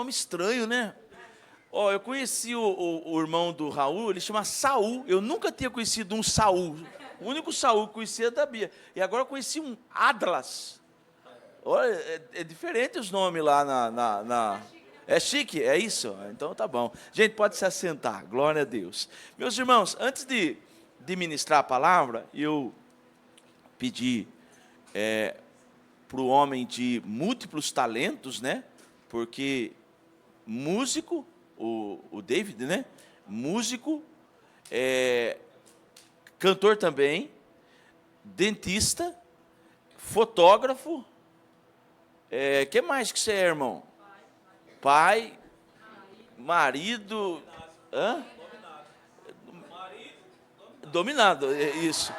nome estranho, né? Ó, eu conheci o irmão do Raul, ele chama Saul. Eu nunca tinha conhecido um Saul. O único Saul que conhecia é da Bia. E agora eu conheci um Adlas. Olha, é diferente os nomes lá na... É chique, é isso? Então tá bom. Gente, pode se assentar, glória a Deus. Meus irmãos, antes de ministrar a palavra, eu pedi para o homem de múltiplos talentos, né? Porque músico, o David, né? Músico, cantor também, dentista, fotógrafo. Que mais que você é, irmão? Pai, marido, dominado, isso.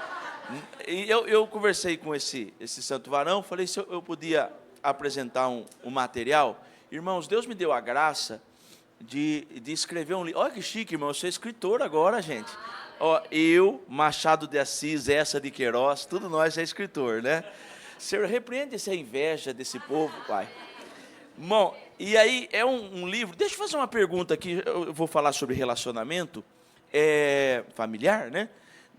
E eu conversei com esse santo varão, falei se eu podia apresentar um material. Irmãos, Deus me deu a graça de escrever um livro. Olha que chique, irmão, eu sou escritor agora, gente. Ó, eu, Machado de Assis, essa de Queiroz, tudo nós é escritor, né? Senhor, repreende essa inveja desse povo, Pai. Bom, e aí é um livro... Deixa eu fazer uma pergunta aqui, eu vou falar sobre relacionamento familiar, né?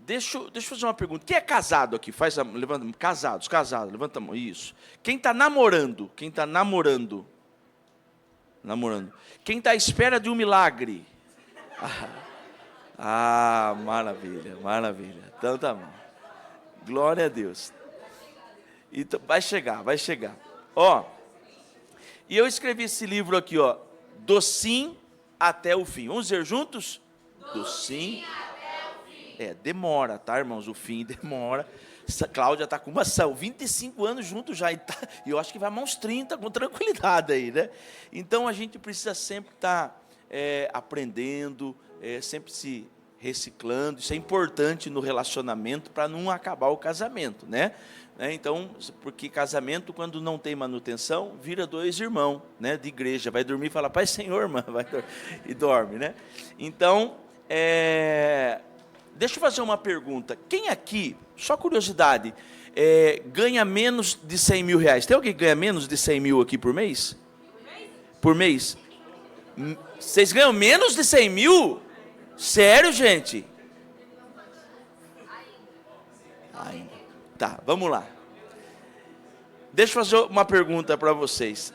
Deixa eu fazer uma pergunta. Quem é casado aqui? Levanta, casados, levanta a mão, isso. Quem está namorando? Quem está namorando? Quem está à espera de um milagre? Maravilha. Então tá bom. Glória a Deus. Então, vai chegar. Ó, e eu escrevi esse livro aqui, ó, do sim até o fim. Vamos dizer juntos? Do sim até o fim. Demora, tá, irmãos? O fim demora. Cláudia está com 25 anos junto já, e eu acho que vai mais uns 30 com tranquilidade aí, né? Então, a gente precisa sempre estar aprendendo, sempre se reciclando. Isso é importante no relacionamento para não acabar o casamento, né? Então, porque casamento, quando não tem manutenção, vira dois irmãos, né, de igreja. Vai dormir e fala, Pai, Senhor, irmã, e dorme, né? Então, deixa eu fazer uma pergunta. Quem aqui, só curiosidade, ganha menos de 100 mil reais? Tem alguém que ganha menos de 100 mil aqui por mês? Por mês? Vocês ganham menos de 100 mil? Sério, gente? Ainda. Tá, vamos lá. Deixa eu fazer uma pergunta para vocês.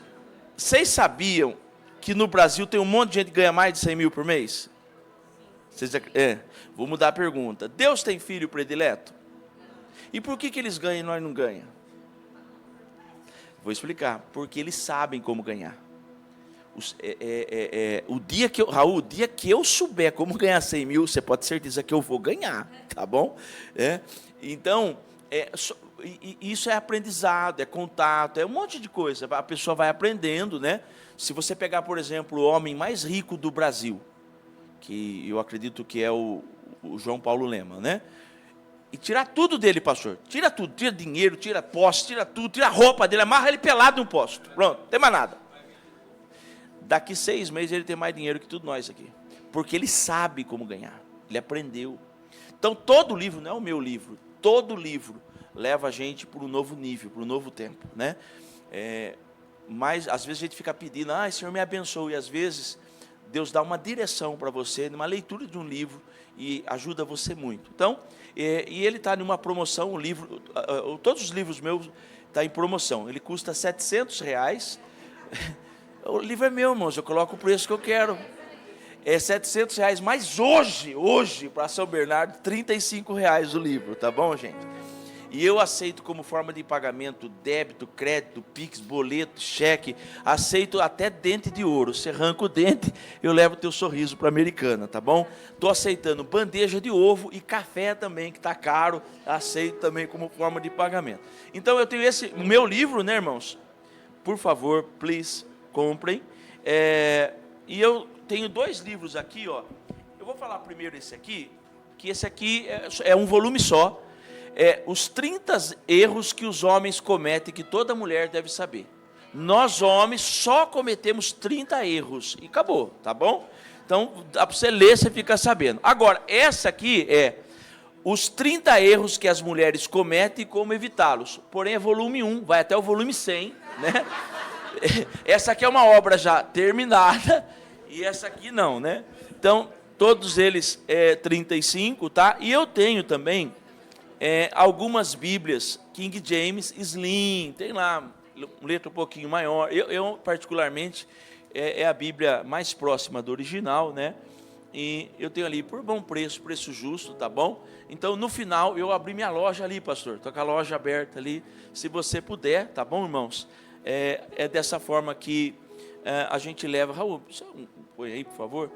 Vocês sabiam que no Brasil tem um monte de gente que ganha mais de 100 mil por mês? Vou mudar a pergunta. Deus tem filho predileto? E por que eles ganham e nós não ganhamos? Vou explicar. Porque eles sabem como ganhar. Raul, o dia que eu souber como ganhar 100 mil, você pode ter certeza que eu vou ganhar, tá bom? Então, isso é aprendizado, é contato, é um monte de coisa. A pessoa vai aprendendo, né? Se você pegar, por exemplo, o homem mais rico do Brasil, que eu acredito que é o João Paulo Lema, né? E tirar tudo dele, pastor. Tira tudo, tira dinheiro, tira poste, tira tudo, tira a roupa dele, amarra ele pelado em um posto. Pronto, não tem mais nada. Daqui 6 meses ele tem mais dinheiro que tudo nós aqui. Porque ele sabe como ganhar. Ele aprendeu. Então, todo livro, não é o meu livro, todo livro leva a gente para um novo nível, para um novo tempo, né? Mas, às vezes, a gente fica pedindo, Senhor, me abençoe. E, às vezes, Deus dá uma direção para você, numa leitura de um livro, e ajuda você muito. Então, e ele está numa promoção, todos os livros meus estão em promoção. Ele custa R$700. O livro é meu, irmãos, eu coloco o preço que eu quero. É R$700, mas hoje, para São Bernardo, R$35 o livro, tá bom, gente? E eu aceito como forma de pagamento débito, crédito, Pix, boleto, cheque, aceito até dente de ouro. Você arranca o dente, eu levo o teu sorriso para a Americana, tá bom? Estou aceitando bandeja de ovo e café também, que está caro, aceito também como forma de pagamento. Então, eu tenho o meu livro, né, irmãos? Por favor, please, comprem. E eu tenho 2 livros aqui, ó. Eu vou falar primeiro esse aqui, que esse aqui é um volume só. Os 30 erros que os homens cometem, que toda mulher deve saber. Nós, homens, só cometemos 30 erros. E acabou, tá bom? Então, dá para você ler, você fica sabendo. Agora, essa aqui é os 30 erros que as mulheres cometem e como evitá-los. Porém, é volume 1, vai até o volume 100, né? essa aqui é uma obra já terminada, e essa aqui não, né? Então, todos eles 35, tá? E eu tenho também algumas Bíblias, King James, Slim, tem lá, letra um pouquinho maior. Eu particularmente, é a Bíblia mais próxima do original, né? E eu tenho ali por bom preço, preço justo, tá bom? Então, no final, eu abri minha loja ali, pastor. Estou com a loja aberta ali, se você puder, tá bom, irmãos? É dessa forma que a gente leva... Raul, põe aí, por favor.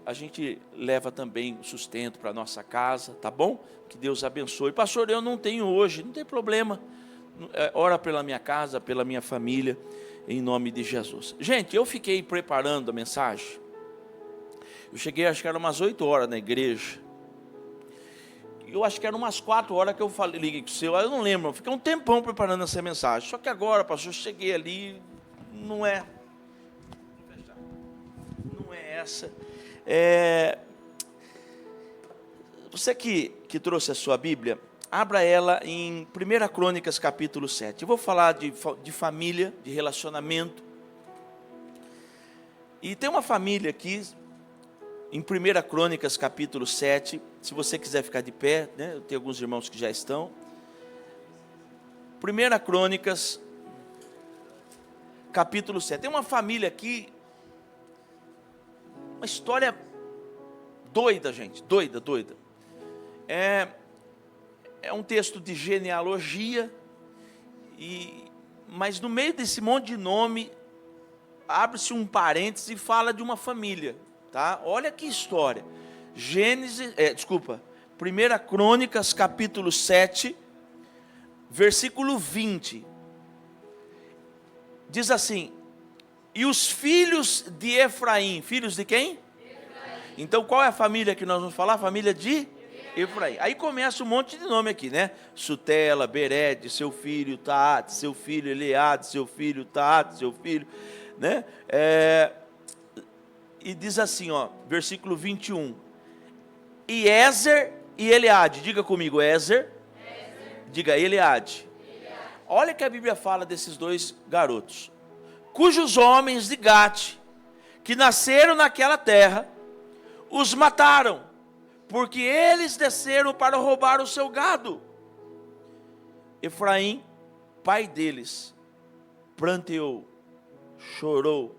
A gente leva também sustento para a nossa casa, tá bom? Que Deus abençoe. Pastor, eu não tenho hoje, não tem problema. Ora pela minha casa, pela minha família, em nome de Jesus. Gente, eu fiquei preparando a mensagem. Eu cheguei, acho que era umas 8 horas na igreja. Eu acho que era umas 4 horas que eu liguei com o seu. Eu não lembro, eu fiquei um tempão preparando essa mensagem. Só que agora, pastor, eu cheguei ali, não é essa. Você que trouxe a sua Bíblia, abra ela em 1 Crônicas, capítulo 7. Eu vou falar de família, de relacionamento. E tem uma família aqui, em 1 Crônicas, capítulo 7, se você quiser ficar de pé, né? Eu tenho alguns irmãos que já estão. 1 Crônicas, capítulo 7. Tem uma família aqui, uma história doida, gente, doida. É um texto de genealogia, mas no meio desse monte de nome, abre-se um parênteses e fala de uma família. Tá? Olha que história. 1 Crônicas, capítulo 7, versículo 20. Diz assim: e os filhos de Efraim, filhos de quem? Efraim. Então qual é a família que nós vamos falar? A família de Efraim. Aí começa um monte de nome aqui, né? Sutela, Bered, seu filho Taate, seu filho Eleade, seu filho Taate, seu filho, né? E diz assim, ó, versículo 21. E Ézer e Eleade, diga comigo, Ézer. Diga Eleade. Olha que a Bíblia fala desses dois garotos. Cujos homens de Gate, que nasceram naquela terra, os mataram, porque eles desceram para roubar o seu gado. Efraim, pai deles, pranteou, chorou,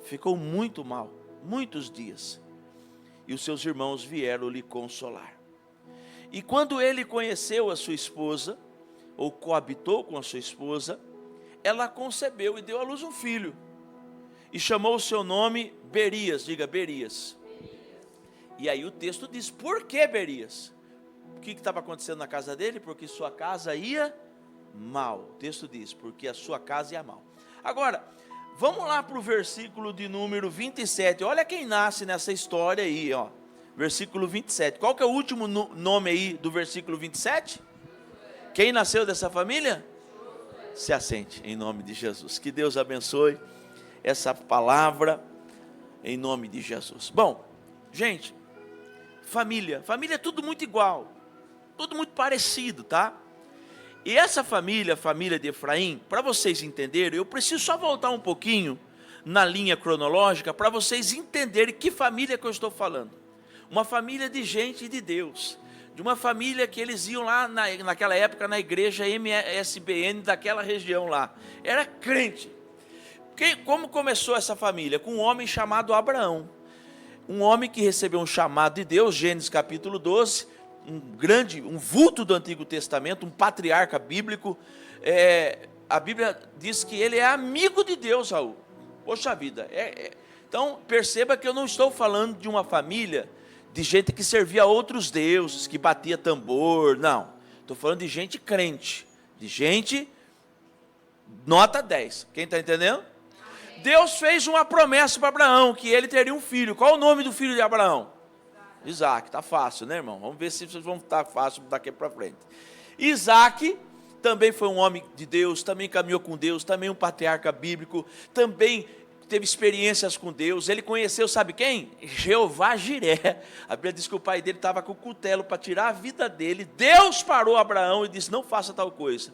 ficou muito mal, muitos dias, e os seus irmãos vieram lhe consolar. E quando ele conheceu a sua esposa, ou coabitou com a sua esposa, ela concebeu e deu à luz um filho, e chamou o seu nome Berias, diga Berias. E aí o texto diz, por que Berias? O que estava acontecendo na casa dele? Porque sua casa ia mal. O texto diz, porque a sua casa ia mal. Agora, vamos lá para o versículo de número 27. Olha quem nasce nessa história aí, ó. Versículo 27. Qual que é o último nome aí do versículo 27? Quem nasceu dessa família? Se assente, em nome de Jesus. Que Deus abençoe essa palavra, em nome de Jesus. Bom, gente, família é tudo muito igual, tudo muito parecido, tá? E essa família, a família de Efraim, para vocês entenderem, eu preciso só voltar um pouquinho na linha cronológica, para vocês entenderem que família que eu estou falando. Uma família de gente de Deus, de uma família que eles iam lá naquela época na igreja MSBN daquela região lá, era crente. Como começou essa família? Com um homem chamado Abraão, um homem que recebeu um chamado de Deus, Gênesis capítulo 12, um vulto do Antigo Testamento, um patriarca bíblico. A Bíblia diz que ele é amigo de Deus, Raul. Poxa vida, então perceba que eu não estou falando de uma família de gente que servia a outros deuses, que batia tambor, não. Estou falando de gente crente, de gente nota 10. Quem está entendendo? Deus fez uma promessa para Abraão, que ele teria um filho. Qual o nome do filho de Abraão? Isaac. Está fácil, né, irmão? Vamos ver se vocês vão estar fácil daqui para frente. Isaac também foi um homem de Deus, também caminhou com Deus, também um patriarca bíblico, também teve experiências com Deus. Ele conheceu, sabe quem? Jeová Jiré. A Bíblia diz que o pai dele estava com o cutelo para tirar a vida dele. Deus parou Abraão e disse, não faça tal coisa.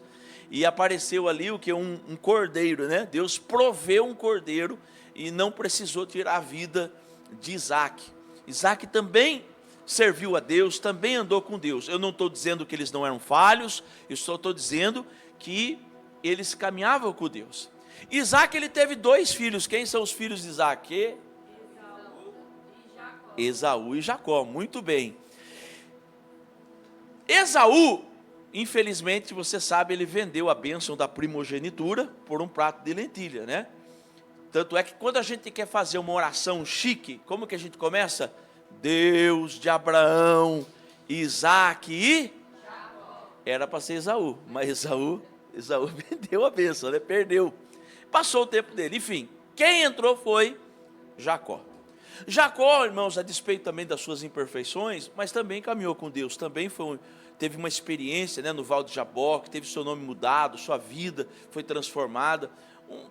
e apareceu ali o que? Um cordeiro, né? Deus proveu um cordeiro e não precisou tirar a vida de Isaac. Isaac também serviu a Deus, também andou com Deus. Eu não estou dizendo que eles não eram falhos, eu só estou dizendo que eles caminhavam com Deus. Isaac, ele teve 2 filhos. Quem são os filhos de Isaac? Esaú e Jacó, muito bem. Esaú, infelizmente, você sabe, ele vendeu a bênção da primogenitura por um prato de lentilha, né? Tanto é que quando a gente quer fazer uma oração chique, como que a gente começa? Deus de Abraão, Isaac e Jacó. Era para ser Esaú, mas Esaú vendeu a bênção, né? Perdeu. Passou o tempo dele. Enfim, quem entrou foi Jacó. Jacó, irmãos, a despeito também das suas imperfeições, mas também caminhou com Deus, também teve uma experiência, né, no Val de Jaboque, teve seu nome mudado, sua vida foi transformada,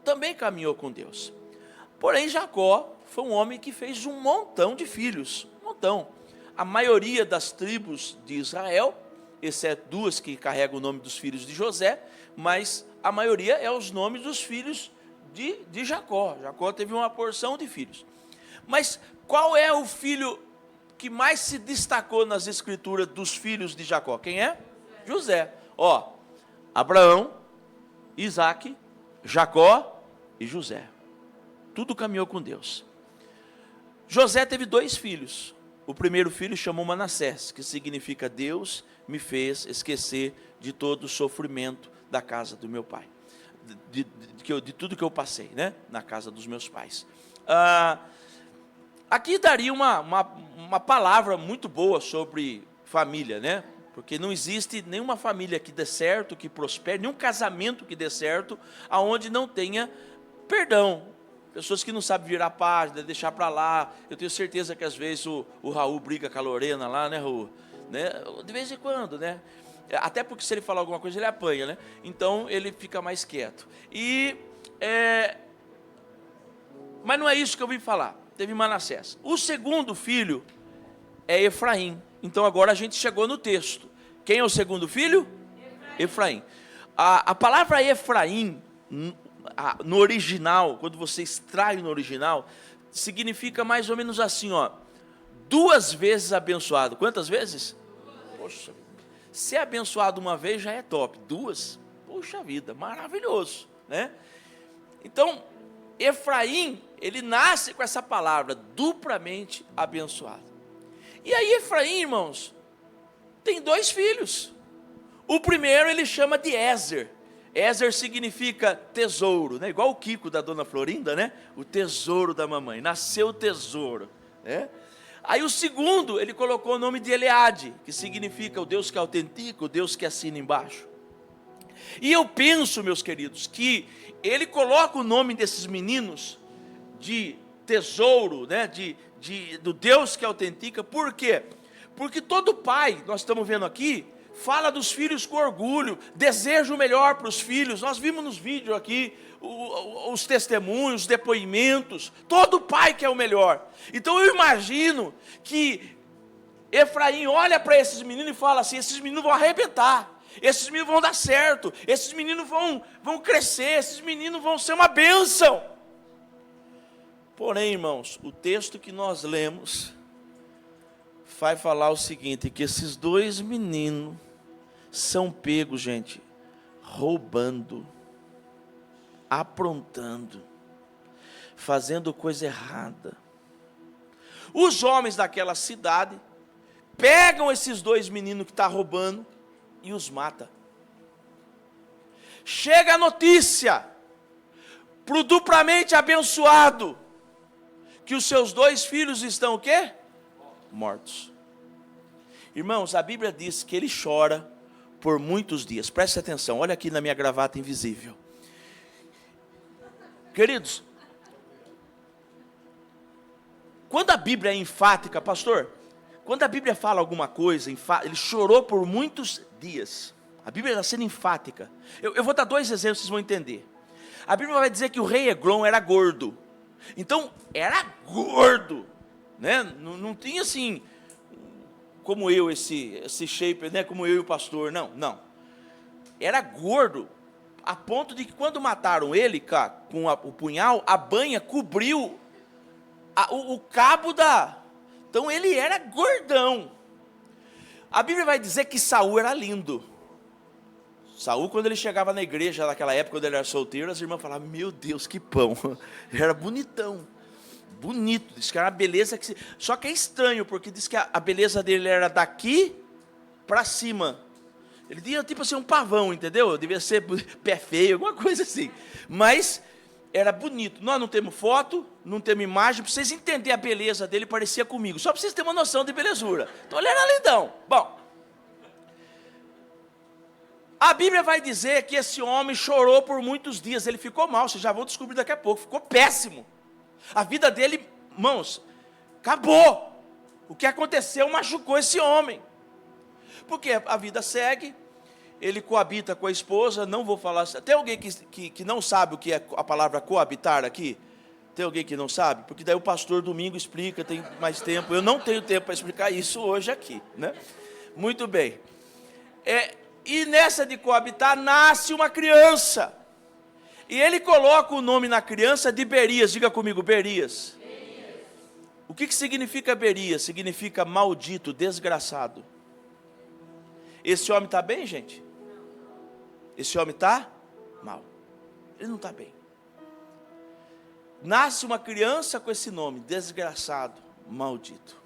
também caminhou com Deus. Porém, Jacó foi um homem que fez um montão de filhos, um montão. A maioria das tribos de Israel, exceto 2 que carregam o nome dos filhos de José, mas a maioria é os nomes dos filhos de Jacó. Jacó teve uma porção de filhos. Mas qual é o filho que mais se destacou nas escrituras dos filhos de Jacó? Quem é? José. Ó, Abraão, Isaac, Jacó e José. Tudo caminhou com Deus. José teve 2 filhos. O primeiro filho chamou Manassés, que significa Deus me fez esquecer de todo o sofrimento da casa do meu pai. De tudo que eu passei, né? Na casa dos meus pais. Aqui daria uma palavra muito boa sobre família, né? Porque não existe nenhuma família que dê certo, que prospere, nenhum casamento que dê certo, aonde não tenha perdão. Pessoas que não sabem virar página, deixar para lá. Eu tenho certeza que às vezes o Raul briga com a Lorena lá, né, Raul? Né? De vez em quando, né? Até porque se ele falar alguma coisa, ele apanha, né? Então ele fica mais quieto. Mas não é isso que eu vim falar. Teve Manassés. O segundo filho é Efraim. Então agora a gente chegou no texto. Quem é o segundo filho? Efraim. A palavra Efraim, no original, quando você extrai no original, significa mais ou menos assim, ó. 2 vezes abençoado. Quantas vezes? Poxa, ser abençoado uma vez já é top. 2? Poxa vida, maravilhoso, né? Então, Efraim, ele nasce com essa palavra, duplamente abençoado. E aí Efraim, irmãos, tem 2 filhos. O primeiro ele chama de Ézer. Ézer significa tesouro, né? Igual o Kiko da dona Florinda, né? O tesouro da mamãe, nasceu o tesouro, né? Aí o segundo, ele colocou o nome de Eleade, que significa o Deus que autentica, o Deus que assina embaixo. E eu penso, meus queridos, que ele coloca o nome desses meninos de tesouro, né? Do Deus que autentica. Por quê? Porque todo pai, nós estamos vendo aqui, fala dos filhos com orgulho, deseja o melhor para os filhos. Nós vimos nos vídeos aqui os testemunhos, os depoimentos. Todo pai quer o melhor. Então eu imagino que Efraim olha para esses meninos e fala assim: esses meninos vão arrebentar, esses meninos vão dar certo, esses meninos vão crescer, esses meninos vão ser uma bênção. Porém, irmãos, o texto que nós lemos vai falar o seguinte, que esses 2 meninos são pegos, gente, roubando, aprontando, fazendo coisa errada. Os homens daquela cidade pegam esses 2 meninos que estão roubando e os matam. Chega a notícia para o duplamente abençoado que os seus 2 filhos estão o quê? Mortos. Irmãos, a Bíblia diz que ele chora por muitos dias. Preste atenção, olha aqui na minha gravata invisível. Queridos, quando a Bíblia é enfática, pastor, quando a Bíblia fala alguma coisa, ele chorou por muitos dias. A Bíblia está sendo enfática. Eu vou dar 2 exemplos, vocês vão entender. A Bíblia vai dizer que o rei Eglon era gordo. Então, era gordo, né? Não tinha assim, como eu, esse shape, né? Como eu e o pastor, não. Era gordo. a ponto de que quando mataram ele com o punhal, a banha cobriu o cabo da... Então ele era gordão. A Bíblia vai dizer que Saul era lindo. Saul, quando ele chegava na igreja naquela época, quando ele era solteiro, as irmãs falavam, meu Deus, que pão. Ele era bonitão. Bonito, diz que era uma beleza que... Só que é estranho, porque diz que a beleza dele era daqui para cima. Ele tinha tipo assim um pavão, entendeu? Devia ser pé feio, alguma coisa assim. Mas era bonito. Nós não temos foto, não temos imagem. Para vocês entenderem a beleza dele, parecia comigo. Só para vocês terem uma noção de belezura. Então ele era lindão. Bom, a Bíblia vai dizer que esse homem chorou por muitos dias. Ele ficou mal, vocês já vão descobrir daqui a pouco. Ficou péssimo. A vida dele, irmãos, acabou. O que aconteceu machucou esse homem. Porque a vida segue, ele coabita com a esposa, não vou falar... Tem alguém que não sabe o que é a palavra coabitar aqui? Tem alguém que não sabe? Porque daí o pastor domingo explica, tem mais tempo. Eu não tenho tempo para explicar isso hoje aqui, né? Muito bem. E nessa de coabitar, nasce uma criança. E ele coloca o nome na criança de Berias. Diga comigo, Berias. O que significa Berias? Significa maldito, desgraçado. Esse homem está bem, gente? Esse homem está mal. Ele não está bem. Nasce uma criança com esse nome, desgraçado, maldito.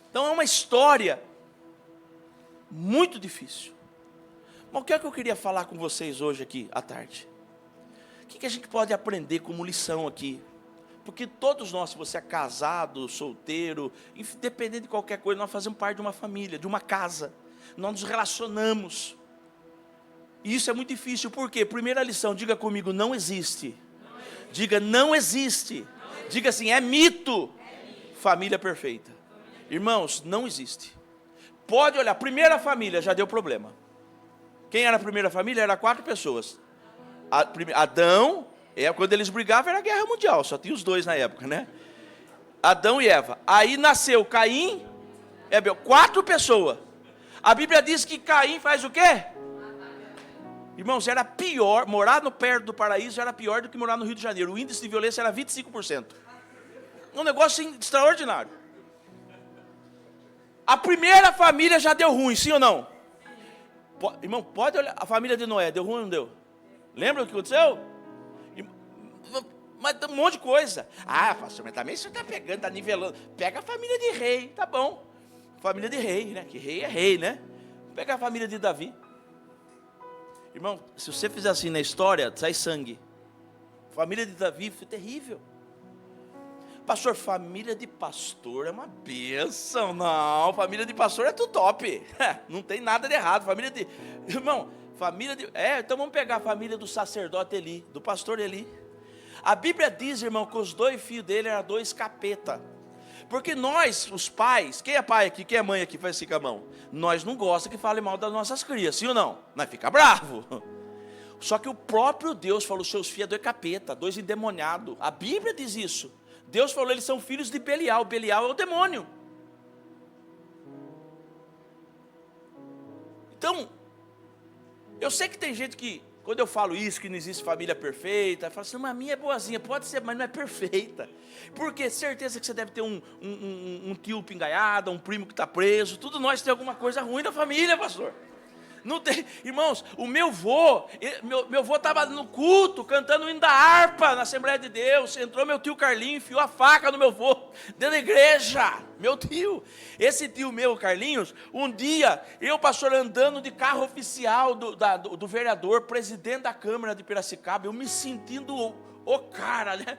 Então é uma história muito difícil. Mas o que é que eu queria falar com vocês hoje aqui à tarde? O que a gente pode aprender como lição aqui? Porque todos nós, se você é casado, solteiro, independente de qualquer coisa, nós fazemos parte de uma família, de uma casa. Nós nos relacionamos. E isso é muito difícil, por quê? Primeira lição, diga comigo, não existe. Diga, não existe. Diga assim, é mito. Família perfeita. Irmãos, não existe. Pode olhar, primeira família já deu problema. Quem era a primeira família? Era 4 pessoas. Adão, quando eles brigavam era guerra mundial, só tinha os 2 na época, né? Adão e Eva. Aí nasceu Caim e Abel, 4 pessoas. A Bíblia diz que Caim faz o quê? Irmãos, era pior, morar no perto do paraíso era pior do que morar no Rio de Janeiro. O índice de violência era 25%. Um negócio extraordinário. A primeira família já deu ruim, sim ou não? Irmão, pode olhar, a família de Noé, deu ruim ou não deu? Lembra o que aconteceu? Mas um monte de coisa. Ah, pastor, mas também você está pegando, está nivelando. Pega a família de rei, tá bom. Família de rei, né? Que rei é rei, né? Pega a família de Davi. Irmão, se você fizer assim na história, sai sangue. Família de Davi foi terrível. Pastor, família de pastor é uma bênção. Não, família de pastor é tudo top. Não tem nada de errado. Família de... Irmão, família de... então vamos pegar a família do sacerdote Eli, do pastor Eli. A Bíblia diz, irmão, que os 2 filhos dele eram 2 capeta. Porque nós, os pais, quem é pai aqui, quem é mãe aqui, faz assim com a mão. Nós não gostamos que fale mal das nossas crias, sim ou não? Nós fica bravo. Só que o próprio Deus falou, seus filhos é 2 capeta, 2 endemoniados. A Bíblia diz isso. Deus falou, eles são filhos de Belial. Belial é o demônio. Então, eu sei que tem gente que, quando eu falo isso, que não existe família perfeita, fala assim, mas a minha é boazinha, pode ser, mas não é perfeita. Porque certeza que você deve ter um tio pingaiado, um primo que está preso, tudo nós tem alguma coisa ruim na família, pastor. Não tem, irmãos, o meu vô estava no culto, cantando o hino da harpa na Assembleia de Deus. Entrou meu tio Carlinho, enfiou a faca no meu vô, dentro da igreja. Meu tio, esse tio meu, Carlinhos, um dia, eu, pastor, andando de carro oficial do vereador, presidente da Câmara de Piracicaba, eu me sentindo o cara, né?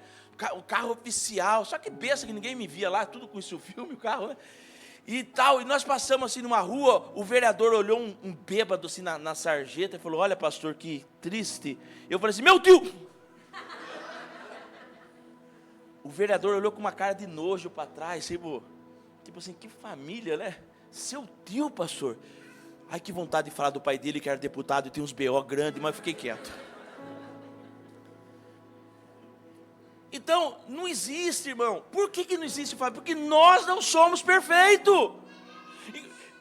O carro oficial, só que besta que ninguém me via lá, tudo com esse filme, o carro, né? E tal, e nós passamos assim numa rua, o vereador olhou um bêbado assim na sarjeta e falou, olha pastor, que triste. Eu falei assim, meu tio! O vereador olhou com uma cara de nojo para trás, tipo assim, que família, né? Seu tio, pastor. Ai, que vontade de falar do pai dele, que era deputado e tem uns BO grandes, mas fiquei quieto. Então, não existe, irmão. Por que não existe família? Porque nós não somos perfeitos.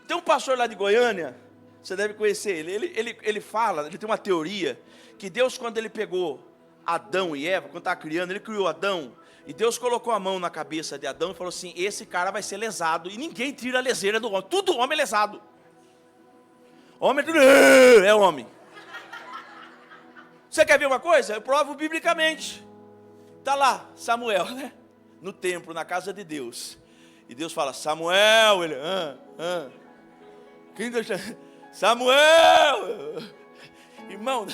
Tem um pastor lá de Goiânia, Você deve conhecer ele. Ele fala, ele tem uma teoria, que Deus, quando ele pegou Adão e Eva, quando estava criando, ele criou Adão, e Deus colocou a mão na cabeça de Adão e falou assim, esse cara vai ser lesado, e ninguém tira a leseira do homem, tudo homem é lesado. Homem é homem. Você quer ver uma coisa? Eu provo biblicamente. Está lá, Samuel, né? No templo, na casa de Deus. E Deus fala, Samuel, ele, quem Deus chama? Samuel! Irmão,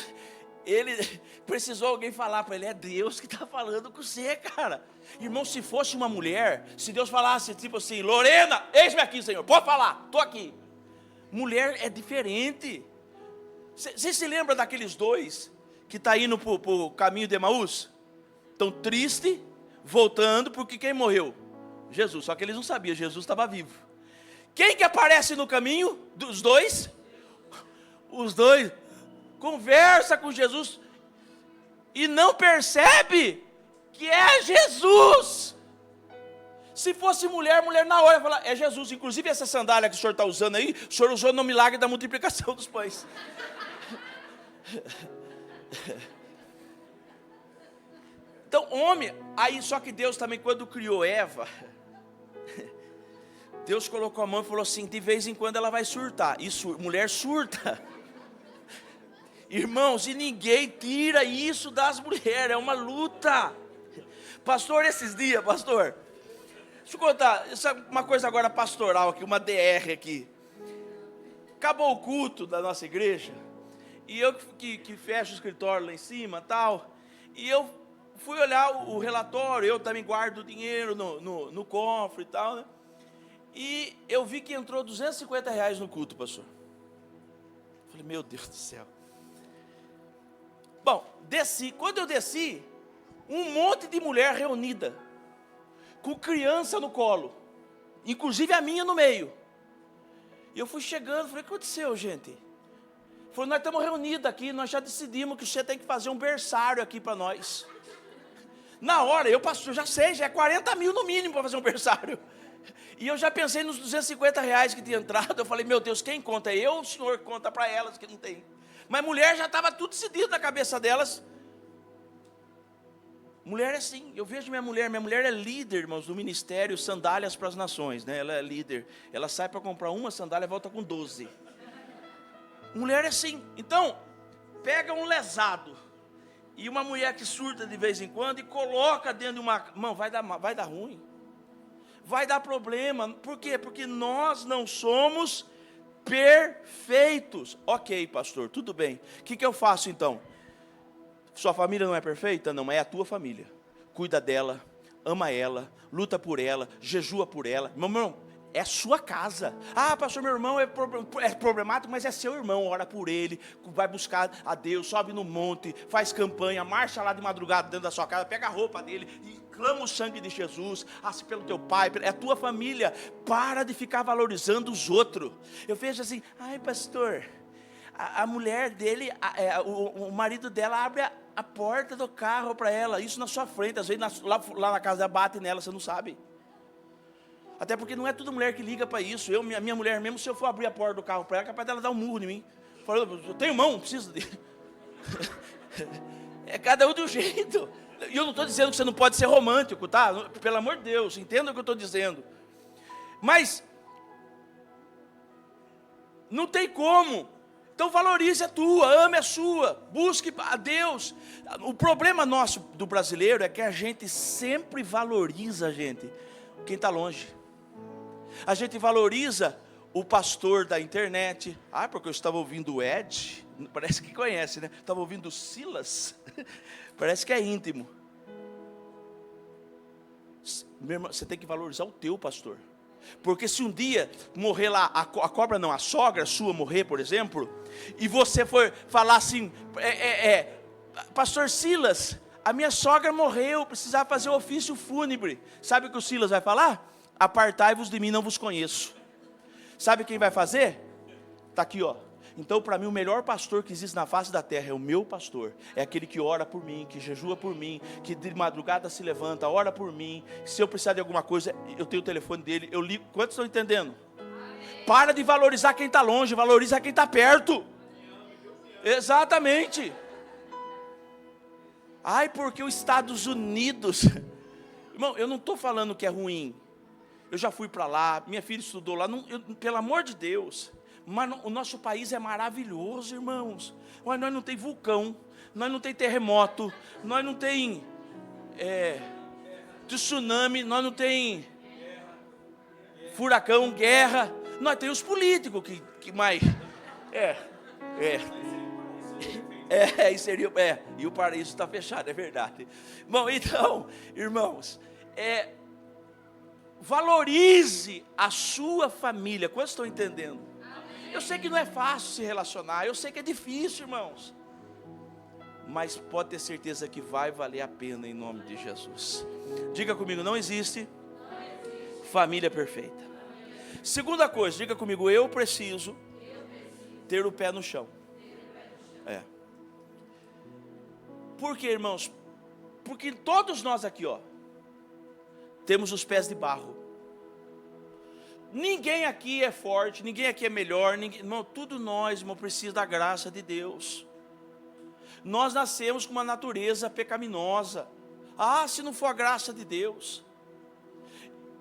ele precisou alguém falar para ele, é Deus que está falando com você, cara. Irmão, se fosse uma mulher, se Deus falasse tipo assim, Lorena, eis-me aqui, Senhor, pode falar, estou aqui. Mulher é diferente. Você se lembra daqueles dois que está indo para o caminho de Emaús? Estão tristes, voltando, porque quem morreu? Jesus, só que eles não sabiam, Jesus estava vivo. Quem que aparece no caminho dos dois? Os dois conversa com Jesus e não percebe que é Jesus. Se fosse mulher, mulher na hora ia falar, é Jesus. Inclusive essa sandália que o senhor está usando aí, o senhor usou no milagre da multiplicação dos pães. Então, homem, aí só que Deus também, quando criou Eva, Deus colocou a mão e falou assim, de vez em quando ela vai surtar. Isso, mulher surta. Irmãos, e ninguém tira isso das mulheres, é uma luta. Pastor, esses dias, pastor, deixa eu contar, isso é uma coisa agora pastoral aqui, uma DR aqui. Acabou o culto da nossa igreja, e eu que fecho o escritório lá em cima, tal, e eu fui olhar o relatório, eu também guardo o dinheiro no cofre e tal, né? E eu vi que entrou R$250 no culto, pastor. Falei, meu Deus do céu. Bom, desci, quando eu desci, um monte de mulher reunida, com criança no colo, inclusive a minha no meio. E eu fui chegando, falei, o que aconteceu, gente? Falei, nós estamos reunidos aqui, nós já decidimos que você tem que fazer um berçário aqui para nós. Na hora, eu pastor, já sei, já é 40 mil no mínimo para fazer um berçário. E eu já pensei nos R$250 que tinha entrado, eu falei, meu Deus, quem conta? Eu ou o senhor conta para elas que não tem? Mas mulher já estava tudo decidido na cabeça delas. Mulher é assim, eu vejo minha mulher é líder, irmãos, do ministério Sandálias para as Nações, né? Ela é líder, ela sai para comprar uma sandália e volta com 12. Mulher é assim, então, pega um lesado, e uma mulher que surta de vez em quando, e coloca dentro de uma, mão, vai dar ruim, vai dar problema, por quê? Porque nós não somos perfeitos. Ok, pastor, tudo bem, o que eu faço então? Sua família não é perfeita? Não, mas é a tua família. Cuida dela, ama ela, luta por ela, jejua por ela. Meu irmão, é a sua casa. Ah, pastor, meu irmão é problemático, mas é seu irmão, ora por ele, vai buscar a Deus, sobe no monte, faz campanha, marcha lá de madrugada dentro da sua casa, pega a roupa dele e clama o sangue de Jesus, pelo teu pai, é a tua família. Para de ficar valorizando os outros. Eu vejo assim, ai pastor, a mulher dele, o marido dela abre a porta do carro para ela, isso na sua frente, às vezes lá na casa dela bate nela, você não sabe. Até porque não é toda mulher que liga para isso. Minha mulher mesmo, se eu for abrir a porta do carro para ela, é capaz dela dar um murro em mim. Falando, eu tenho mão, não preciso de... É cada um de um jeito. E eu não estou dizendo que você não pode ser romântico, tá? Pelo amor de Deus, entenda o que eu estou dizendo. Mas não tem como. Então valorize a tua, ame a sua, busque a Deus. O problema nosso do brasileiro é que a gente sempre valoriza quem está longe. A gente valoriza o pastor da internet. Ah, porque eu estava ouvindo o Ed, parece que conhece, né? Estava ouvindo o Silas, parece que é íntimo. Meu irmão, você tem que valorizar o teu pastor. Porque se um dia morrer lá, a cobra não, a sogra sua morrer, por exemplo, e você for falar assim, pastor Silas, a minha sogra morreu, precisava fazer o ofício fúnebre. Sabe o que o Silas vai falar? Apartai-vos de mim, não vos conheço. Sabe quem vai fazer? Está aqui, ó. Então, para mim, o melhor pastor que existe na face da terra é o meu pastor. É aquele que ora por mim, que jejua por mim, que de madrugada se levanta, ora por mim. Se eu precisar de alguma coisa, eu tenho o telefone dele, eu ligo. Quantos estão entendendo? Para de valorizar quem está longe, valoriza quem está perto. Exatamente. Ai, porque os Estados Unidos... Irmão, eu não estou falando que é ruim. Eu já fui para lá, minha filha estudou lá, pelo amor de Deus. Mas o nosso país é maravilhoso, irmãos. Mas nós não tem vulcão, nós não tem terremoto, nós não tem tsunami, nós não tem furacão, guerra. Nós temos os políticos que mais... E o paraíso está fechado, é verdade. Bom, então, irmãos, valorize a sua família. Quantos estão entendendo? Eu sei que não é fácil se relacionar, eu sei que é difícil, irmãos, mas pode ter certeza que vai valer a pena em nome de Jesus. Diga comigo, não existe família perfeita. Segunda coisa, diga comigo, eu preciso ter o pé no chão. Por quê, irmãos? Porque todos nós aqui, temos os pés de barro. Ninguém aqui é forte, ninguém aqui é melhor, irmão, tudo nós, irmão, precisa da graça de Deus. Nós nascemos com uma natureza pecaminosa. Se não for a graça de Deus.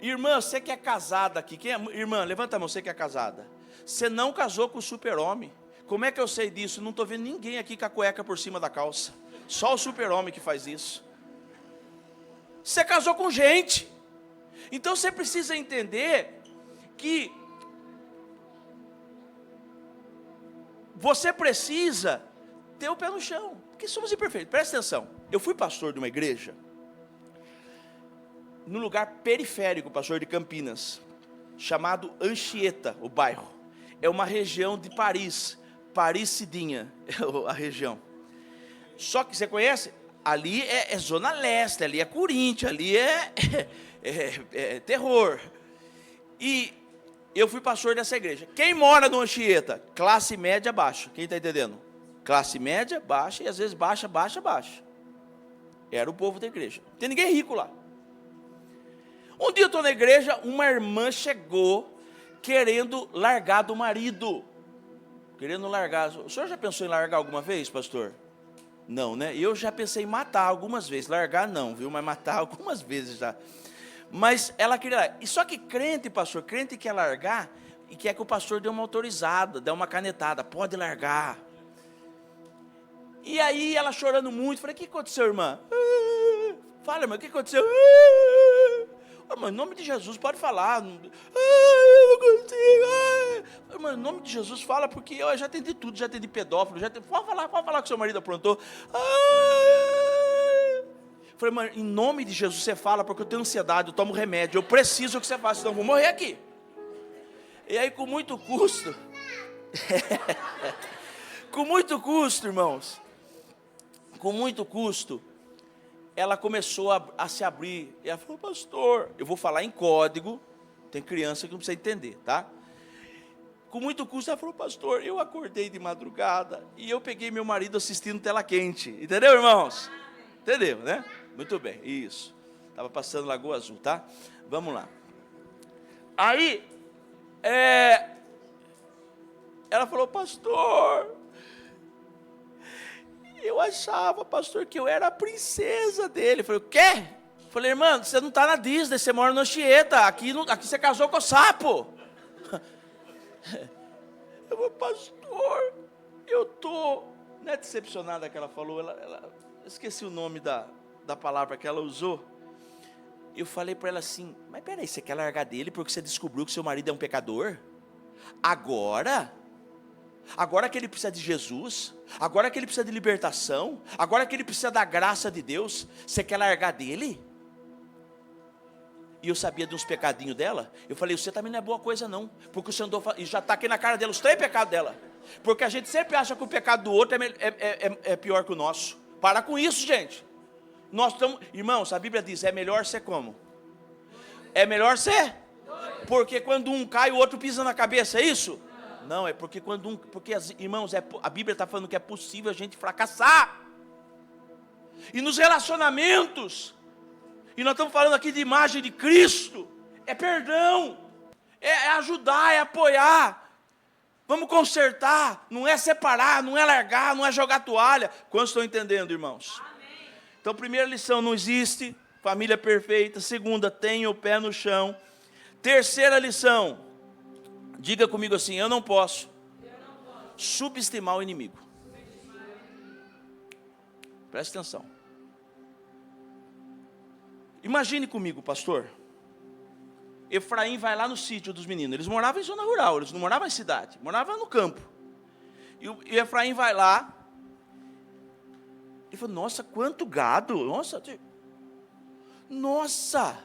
Irmã, você que é casada aqui, irmã, levanta a mão, você que é casada. Você não casou com o super-homem. Como é que eu sei disso? Não estou vendo ninguém aqui com a cueca por cima da calça. Só o super-homem que faz isso. Você casou com gente. Então você precisa entender que você precisa ter o pé no chão. Porque somos imperfeitos. Presta atenção. Eu fui pastor de uma igreja num lugar periférico, pastor de Campinas, chamado Anchieta, o bairro. É uma região de Paris. Paris-Cidinha é a região. Só que você conhece? Ali é Zona Leste, ali é Corinthians, ali é terror. E eu fui pastor dessa igreja. Quem mora no Anchieta? Classe média baixa. Quem está entendendo? Classe média baixa e às vezes baixa. Era o povo da igreja. Não tem ninguém rico lá. Um dia eu estou na igreja, uma irmã chegou querendo largar do marido. Querendo largar. O senhor já pensou em largar alguma vez, pastor? Não, né? Eu já pensei em matar algumas vezes. Largar não, viu? Mas matar algumas vezes já. Mas ela queria largar. E só que crente, pastor, crente quer largar e quer que o pastor dê uma autorizada, dê uma canetada. Pode largar. E aí ela chorando muito. Falei, o que aconteceu, irmã? Fala, irmã, o que aconteceu? Irmã, em nome de Jesus, pode falar. Eu não consigo. Irmã, em nome de Jesus, fala, porque eu já atendi tudo, já atendi pedófilo, pode falar que seu marido aprontou. Falei, irmã, em nome de Jesus você fala, porque eu tenho ansiedade, eu tomo remédio, eu preciso que você faça, senão eu vou morrer aqui. E aí com muito custo, com muito custo, irmãos, com muito custo, ela começou a se abrir. E ela falou, pastor, eu vou falar em código. Tem criança que não precisa entender, tá? Com muito custo, ela falou, pastor, eu acordei de madrugada e eu peguei meu marido assistindo tela quente. Entendeu, irmãos? Entendeu, né? Muito bem, isso. Estava passando Lagoa Azul, tá? Vamos lá. Aí, ela falou, pastor, eu achava, pastor, que eu era a princesa dele. Eu falei, o quê? Eu falei, irmã, você não está na Disney, você mora no Anchieta, aqui você casou com o sapo. Eu falei, pastor, eu estou... Não é decepcionada que ela falou, eu esqueci o nome da palavra que ela usou. Eu falei para ela assim, mas peraí, você quer largar dele porque você descobriu que seu marido é um pecador? Agora que ele precisa de Jesus, agora que ele precisa de libertação, agora que ele precisa da graça de Deus, você quer largar dele? E eu sabia de uns pecadinhos dela. Eu falei, você também não é boa coisa não, porque você andou, e já está aqui na cara dela os 3 pecados dela, porque a gente sempre acha que o pecado do outro é pior que o nosso. Para com isso, gente. Nós estamos, irmãos, a Bíblia diz, é melhor ser como? É melhor ser? Porque quando um cai, o outro pisa na cabeça, é isso? Não, é porque irmãos, a Bíblia está falando que é possível a gente fracassar. E nos relacionamentos, e nós estamos falando aqui de imagem de Cristo, é perdão, é ajudar, é apoiar. Vamos consertar, não é separar, não é largar, não é jogar toalha. Quantos estão entendendo, irmãos? Amém. Então, primeira lição, não existe família perfeita. Segunda, tenha o pé no chão. Terceira lição, diga comigo assim, eu não posso subestimar o inimigo. Presta atenção. Imagine comigo, pastor. Efraim vai lá no sítio dos meninos. Eles moravam em zona rural, eles não moravam em cidade, moravam no campo. E Efraim vai lá. Ele falou, nossa, quanto gado. Nossa,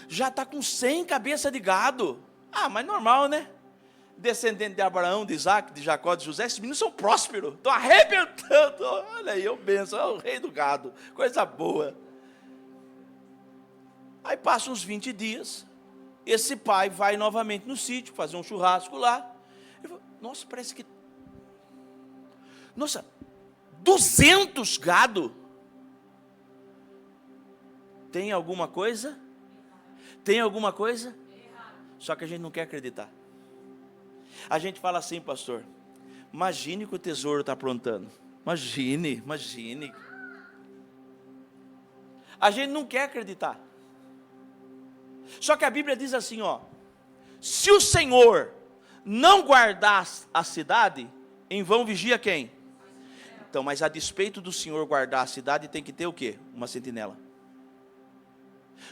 já está com 100 cabeças de gado. Ah, mas normal, né? Descendente de Abraão, de Isaac, de Jacó, de José, esses meninos são prósperos, estão arrebentando. Olha aí, eu benção, é o rei do gado, coisa boa. Aí passam uns 20 dias, esse pai vai novamente no sítio, fazer um churrasco lá. Ele fala, nossa, parece que... Nossa, 200 gado. Tem alguma coisa? Tem alguma coisa? Só que a gente não quer acreditar. A gente fala assim, pastor, imagine que o tesouro está aprontando. Imagine. A gente não quer acreditar. Só que a Bíblia diz assim, ó, se o Senhor não guardar a cidade, em vão vigia quem? Então, mas a despeito do Senhor guardar a cidade, tem que ter o quê? Uma sentinela.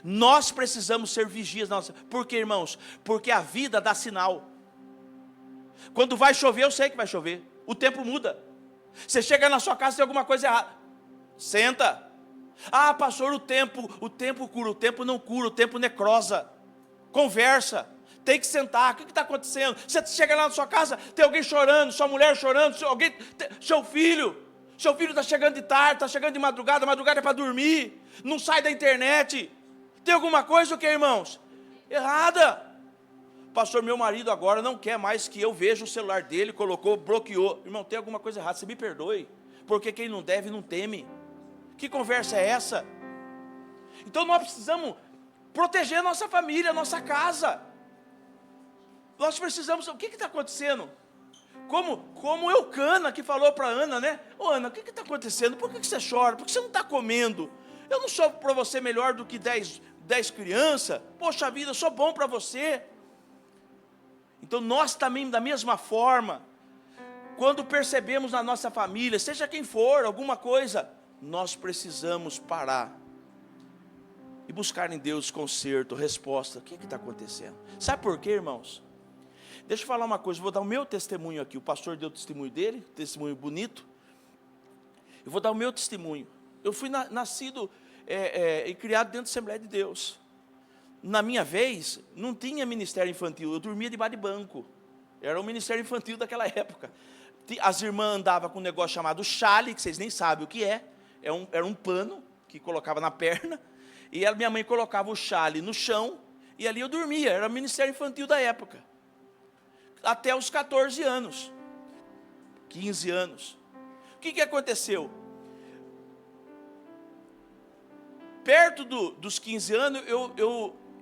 Nós precisamos ser vigias. Por quê, irmãos? Porque a vida dá sinal. Quando vai chover, eu sei que vai chover. O tempo muda. Você chega na sua casa e tem alguma coisa errada. Senta. Ah, pastor, o tempo cura. O tempo não cura, o tempo necrosa. Conversa. Tem que sentar. O que está acontecendo? Você chega lá na sua casa, tem alguém chorando, sua mulher chorando, seu filho. Seu filho está chegando de tarde, está chegando de madrugada. Madrugada é para dormir. Não sai da internet. Tem alguma coisa o que, irmãos? Errada. Pastor, meu marido agora não quer mais que eu veja o celular dele, colocou, bloqueou. Irmão, tem alguma coisa errada, você me perdoe. Porque quem não deve não teme. Que conversa é essa? Então nós precisamos proteger a nossa família, a nossa casa. Nós precisamos, o que está acontecendo? Como Eucana que falou para Ana, né? Ô Ana, o que está acontecendo? Por que você chora? Por que você não está comendo? Eu não sou para você melhor do que 10 crianças. Poxa vida, eu sou bom para você. Então nós também, da mesma forma, quando percebemos na nossa família, seja quem for, alguma coisa, nós precisamos parar e buscar em Deus conserto, resposta. O que está acontecendo? Sabe por quê, irmãos? Deixa eu falar uma coisa, eu vou dar o meu testemunho aqui. O pastor deu o testemunho dele, testemunho bonito. Eu vou dar o meu testemunho. Eu fui nascido e criado dentro da Assembleia de Deus. Na minha vez, não tinha ministério infantil, eu dormia debaixo de banco. Era o ministério infantil daquela época. As irmãs andavam com um negócio chamado chale, que vocês nem sabem o que é. Era um pano que colocava na perna. E minha mãe colocava o chale no chão, e ali eu dormia. Era o ministério infantil da época. Até os 14 anos. 15 anos. O que aconteceu? Perto dos 15 anos,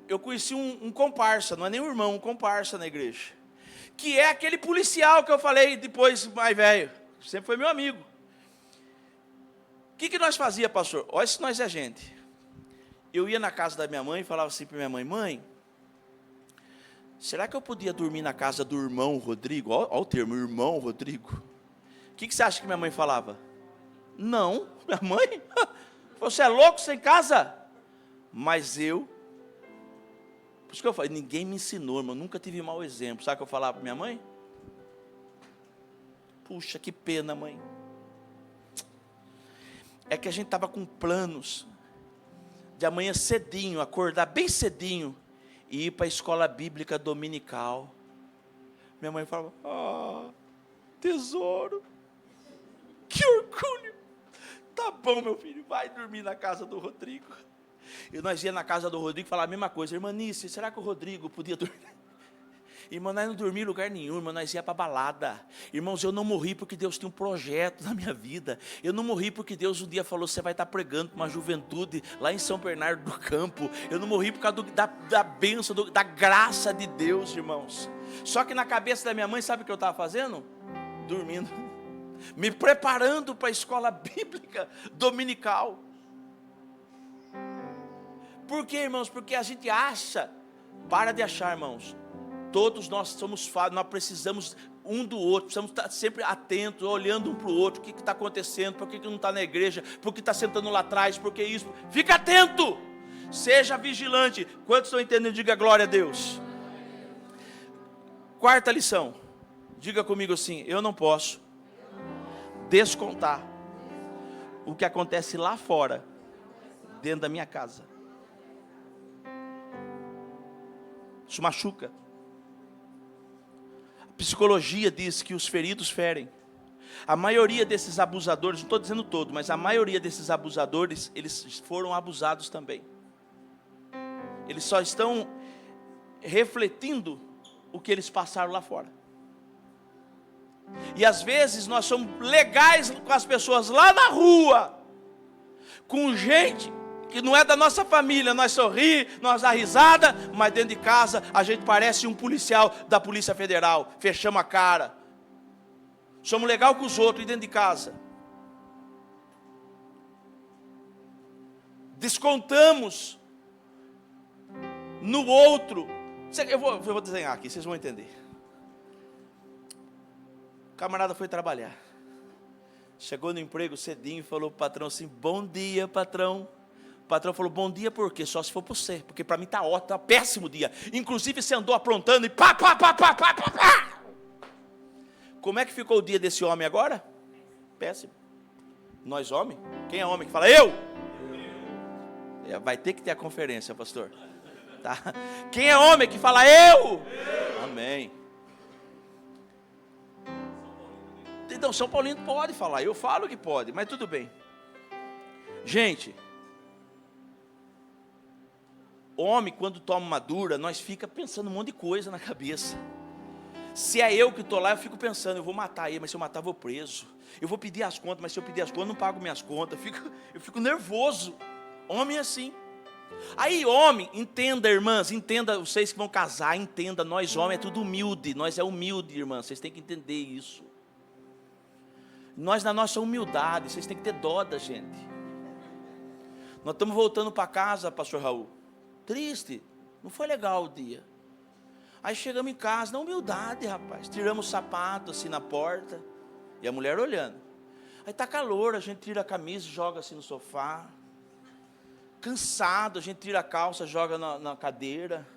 eu conheci um comparsa, não é nem um irmão, um comparsa na igreja, que é aquele policial que eu falei depois, mais velho, sempre foi meu amigo. O que nós fazia, pastor? Olha se nós é gente. Eu ia na casa da minha mãe e falava assim para minha mãe, mãe, será que eu podia dormir na casa do irmão Rodrigo? Olha o termo, irmão Rodrigo. O que você acha que minha mãe falava? Não, minha mãe? Você é louco sem casa? Mas por isso que eu falei, ninguém me ensinou, irmão, nunca tive mau exemplo. Sabe o que eu falava para minha mãe? Puxa, que pena, mãe. É que a gente estava com planos de amanhã cedinho, acordar bem cedinho e ir para a escola bíblica dominical. Minha mãe falava, tesouro, que orgulho. Tá bom, meu filho, vai dormir na casa do Rodrigo. E nós ia na casa do Rodrigo e falava a mesma coisa, irmã Nice, será que o Rodrigo podia dormir? Irmão, nós não dormimos em lugar nenhum, irmão, nós ia para balada. Irmãos, eu não morri porque Deus tem um projeto na minha vida. Eu não morri porque Deus um dia falou, você vai estar pregando para uma juventude lá em São Bernardo do Campo. Eu não morri por causa da bênção, da graça de Deus, irmãos. Só que na cabeça da minha mãe, sabe o que eu estava fazendo? Dormindo. Me preparando para a escola bíblica dominical. Por quê, irmãos? Porque a gente acha, para de achar, irmãos. Todos nós somos falhos, nós precisamos um do outro, precisamos estar sempre atentos, olhando um para o outro, o que está acontecendo, por que não está na igreja, por que está sentando lá atrás, por que isso, fica atento, seja vigilante. Quantos estão entendendo? Diga glória a Deus. Quarta lição, diga comigo assim, eu não posso descontar o que acontece lá fora, dentro da minha casa. Isso machuca. Psicologia diz que os feridos ferem. A maioria desses abusadores, não estou dizendo todo, mas a maioria desses abusadores, eles foram abusados também. Eles só estão refletindo o que eles passaram lá fora. E às vezes nós somos legais com as pessoas lá na rua, com gente que não é da nossa família, nós sorrimos, nós dá risada, mas dentro de casa a gente parece um policial da Polícia Federal, fechamos a cara, somos legal com os outros e dentro de casa, descontamos no outro. Eu vou desenhar aqui, vocês vão entender. O camarada foi trabalhar, chegou no emprego cedinho e falou para o patrão assim, bom dia patrão. O patrão falou, bom dia por quê? Só se for para você, porque para mim está ótimo, está péssimo dia. Inclusive você andou aprontando e pá. Como é que ficou o dia desse homem agora? Péssimo. Nós homem? Quem é homem que fala, eu? Vai ter que ter a conferência, pastor. Tá? Quem é homem que fala, eu? Amém. Então, São Paulino pode falar, eu falo que pode, mas tudo bem. Gente, homem, quando toma uma dura, nós fica pensando um monte de coisa na cabeça. Se é eu que estou lá, eu fico pensando, eu vou matar ele, mas se eu matar, eu vou preso. Eu vou pedir as contas, mas se eu pedir as contas, eu não pago minhas contas. Eu fico nervoso. Homem é assim. Aí, homem, entenda, irmãs, entenda, vocês que vão casar, entenda, nós homens é tudo humilde, nós é humilde, irmãs, vocês têm que entender isso. Nós, na nossa humildade, vocês têm que ter dó da gente. Nós estamos voltando para casa, pastor Raul. Triste, não foi legal o dia. Aí chegamos em casa, na humildade, rapaz. Tiramos o sapato assim na porta. E a mulher olhando. Aí está calor, a gente tira a camisa, joga assim no sofá. Cansado, a gente tira a calça, joga na cadeira.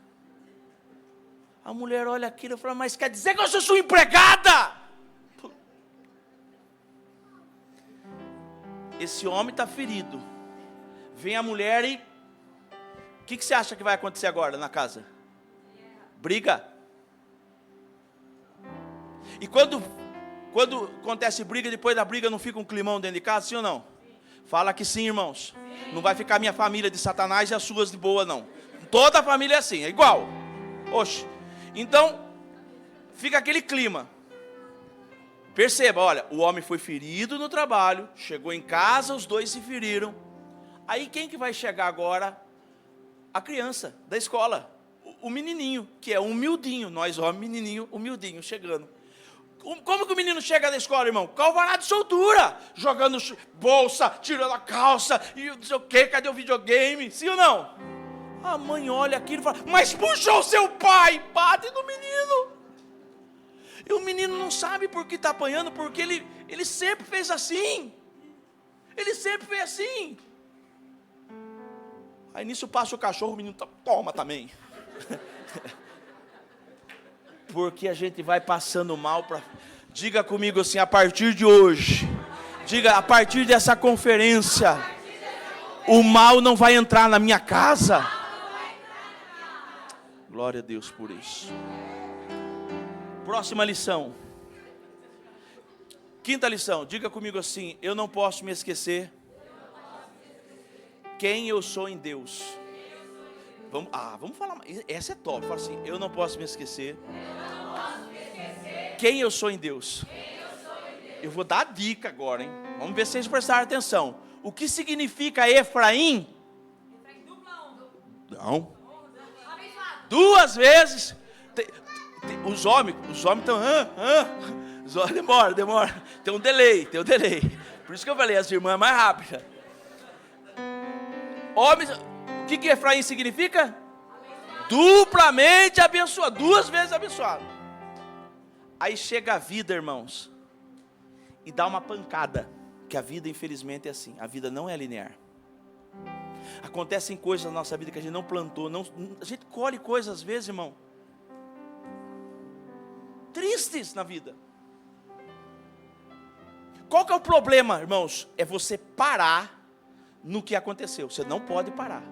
A mulher olha aquilo e fala, mas quer dizer que eu sou sua empregada? Esse homem está ferido. Vem a mulher e... O que você acha que vai acontecer agora na casa? Briga. E quando acontece briga, depois da briga não fica um climão dentro de casa, sim ou não? Fala que sim, irmãos. Não vai ficar minha família de Satanás e as suas de boa, não. Toda a família é assim, é igual. Oxe. Então, fica aquele clima. Perceba, olha, o homem foi ferido no trabalho, chegou em casa, os dois se feriram. Aí quem que vai chegar agora? A criança da escola, o menininho, que é humildinho, nós homens, menininho, humildinho, chegando. Como que o menino chega da escola, irmão? Com alvará de soltura, jogando bolsa, tirando a calça, e não sei o que, cadê o videogame, sim ou não? A mãe olha aquilo e fala, mas puxou seu pai, bate no menino. E o menino não sabe por que está apanhando, porque ele sempre fez assim. Ele sempre fez assim. Aí nisso passa o cachorro, o menino toma também. Porque a gente vai passando mal para... Diga comigo assim, a partir de hoje. Diga, a partir dessa conferência, o mal não vai entrar na minha casa. Glória a Deus por isso. Próxima lição. Quinta lição, diga comigo assim, eu não posso me esquecer quem eu sou em Deus. Vamos falar. Essa é top. Fala assim: eu não posso me esquecer quem eu sou em Deus. Eu vou dar a dica agora, hein? Vamos ver se vocês prestaram atenção. O que significa Efraim? Não. Duas vezes. Os homens estão. Demora. Tem um delay. Por isso que eu falei, as irmãs mais rápidas. Homens, o que Efraim significa? Duplamente abençoado. Duas vezes abençoado. Aí chega a vida, irmãos, e dá uma pancada. Que a vida, infelizmente, é assim. A vida não é linear. Acontecem coisas na nossa vida que a gente não plantou. A gente colhe coisas às vezes, irmão, tristes na vida. Qual que é o problema, irmãos? É você parar no que aconteceu. Você não pode parar.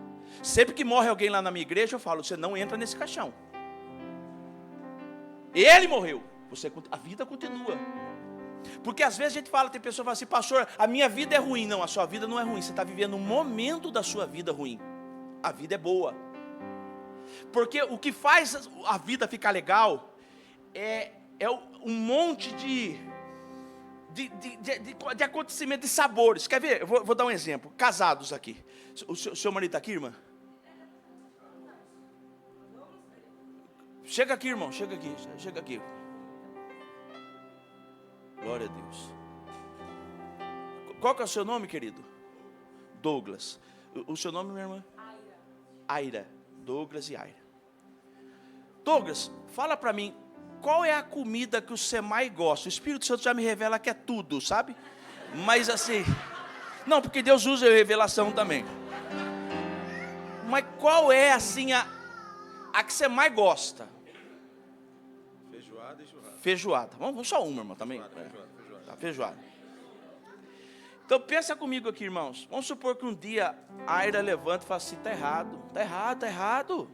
Sempre que morre alguém lá na minha igreja, eu falo: você não entra nesse caixão. Ele morreu. A vida continua. Porque às vezes a gente fala, tem pessoa que fala assim: pastor, a minha vida é ruim. Não, a sua vida não é ruim. Você está vivendo um momento da sua vida ruim. A vida é boa. Porque o que faz a vida ficar legal é um monte de acontecimento, de sabores. Quer ver? Eu vou dar um exemplo. Casados aqui. O seu marido está aqui, irmã? Chega aqui, irmão. Chega aqui. Glória a Deus. Qual que é o seu nome, querido? Douglas. O seu nome, minha irmã? Aira. Douglas e Aira. Douglas, fala para mim, qual é a comida que você mais gosta? O Espírito Santo já me revela que é tudo, sabe? Mas assim, não, porque Deus usa a revelação também. Mas qual é assim a que você mais gosta? Feijoada e churrasco. Feijoada. Vamos só uma, irmão, também. Feijoada. Então pensa comigo aqui, irmãos. Vamos supor que um dia a Aira levanta e fala assim: está errado.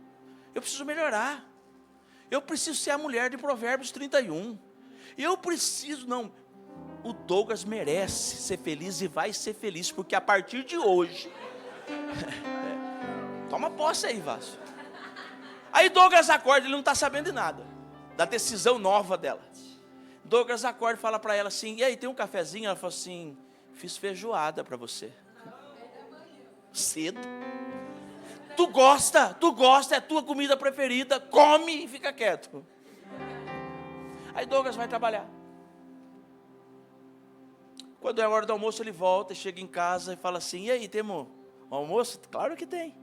Eu preciso melhorar. Eu preciso ser a mulher de Provérbios 31. O Douglas merece ser feliz e vai ser feliz, porque a partir de hoje... Toma posse aí, Vasco. Aí Douglas acorda, ele não está sabendo de nada, da decisão nova dela. Douglas acorda e fala para ela assim: e aí, tem um cafezinho? Ela fala assim: fiz feijoada para você. Cedo. Tu gosta, é tua comida preferida, come e fica quieto. Aí Douglas vai trabalhar. Quando é a hora do almoço, ele volta, chega em casa e fala assim: e aí, temos almoço? Claro que tem.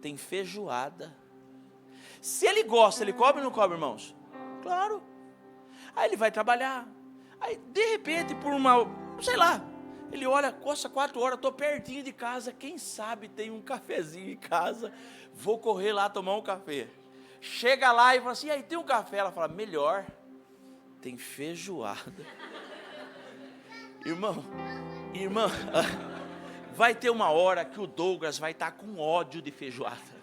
Tem feijoada. Se ele gosta, ele come ou não come, irmãos? Claro. Aí ele vai trabalhar. Aí, de repente, ele olha, costa 4 horas, estou pertinho de casa, quem sabe tem um cafezinho em casa, vou correr lá tomar um café. Chega lá e fala assim: e aí, tem um café? Ela fala: melhor, tem feijoada. Irmã, vai ter uma hora que o Douglas vai estar com ódio de feijoada.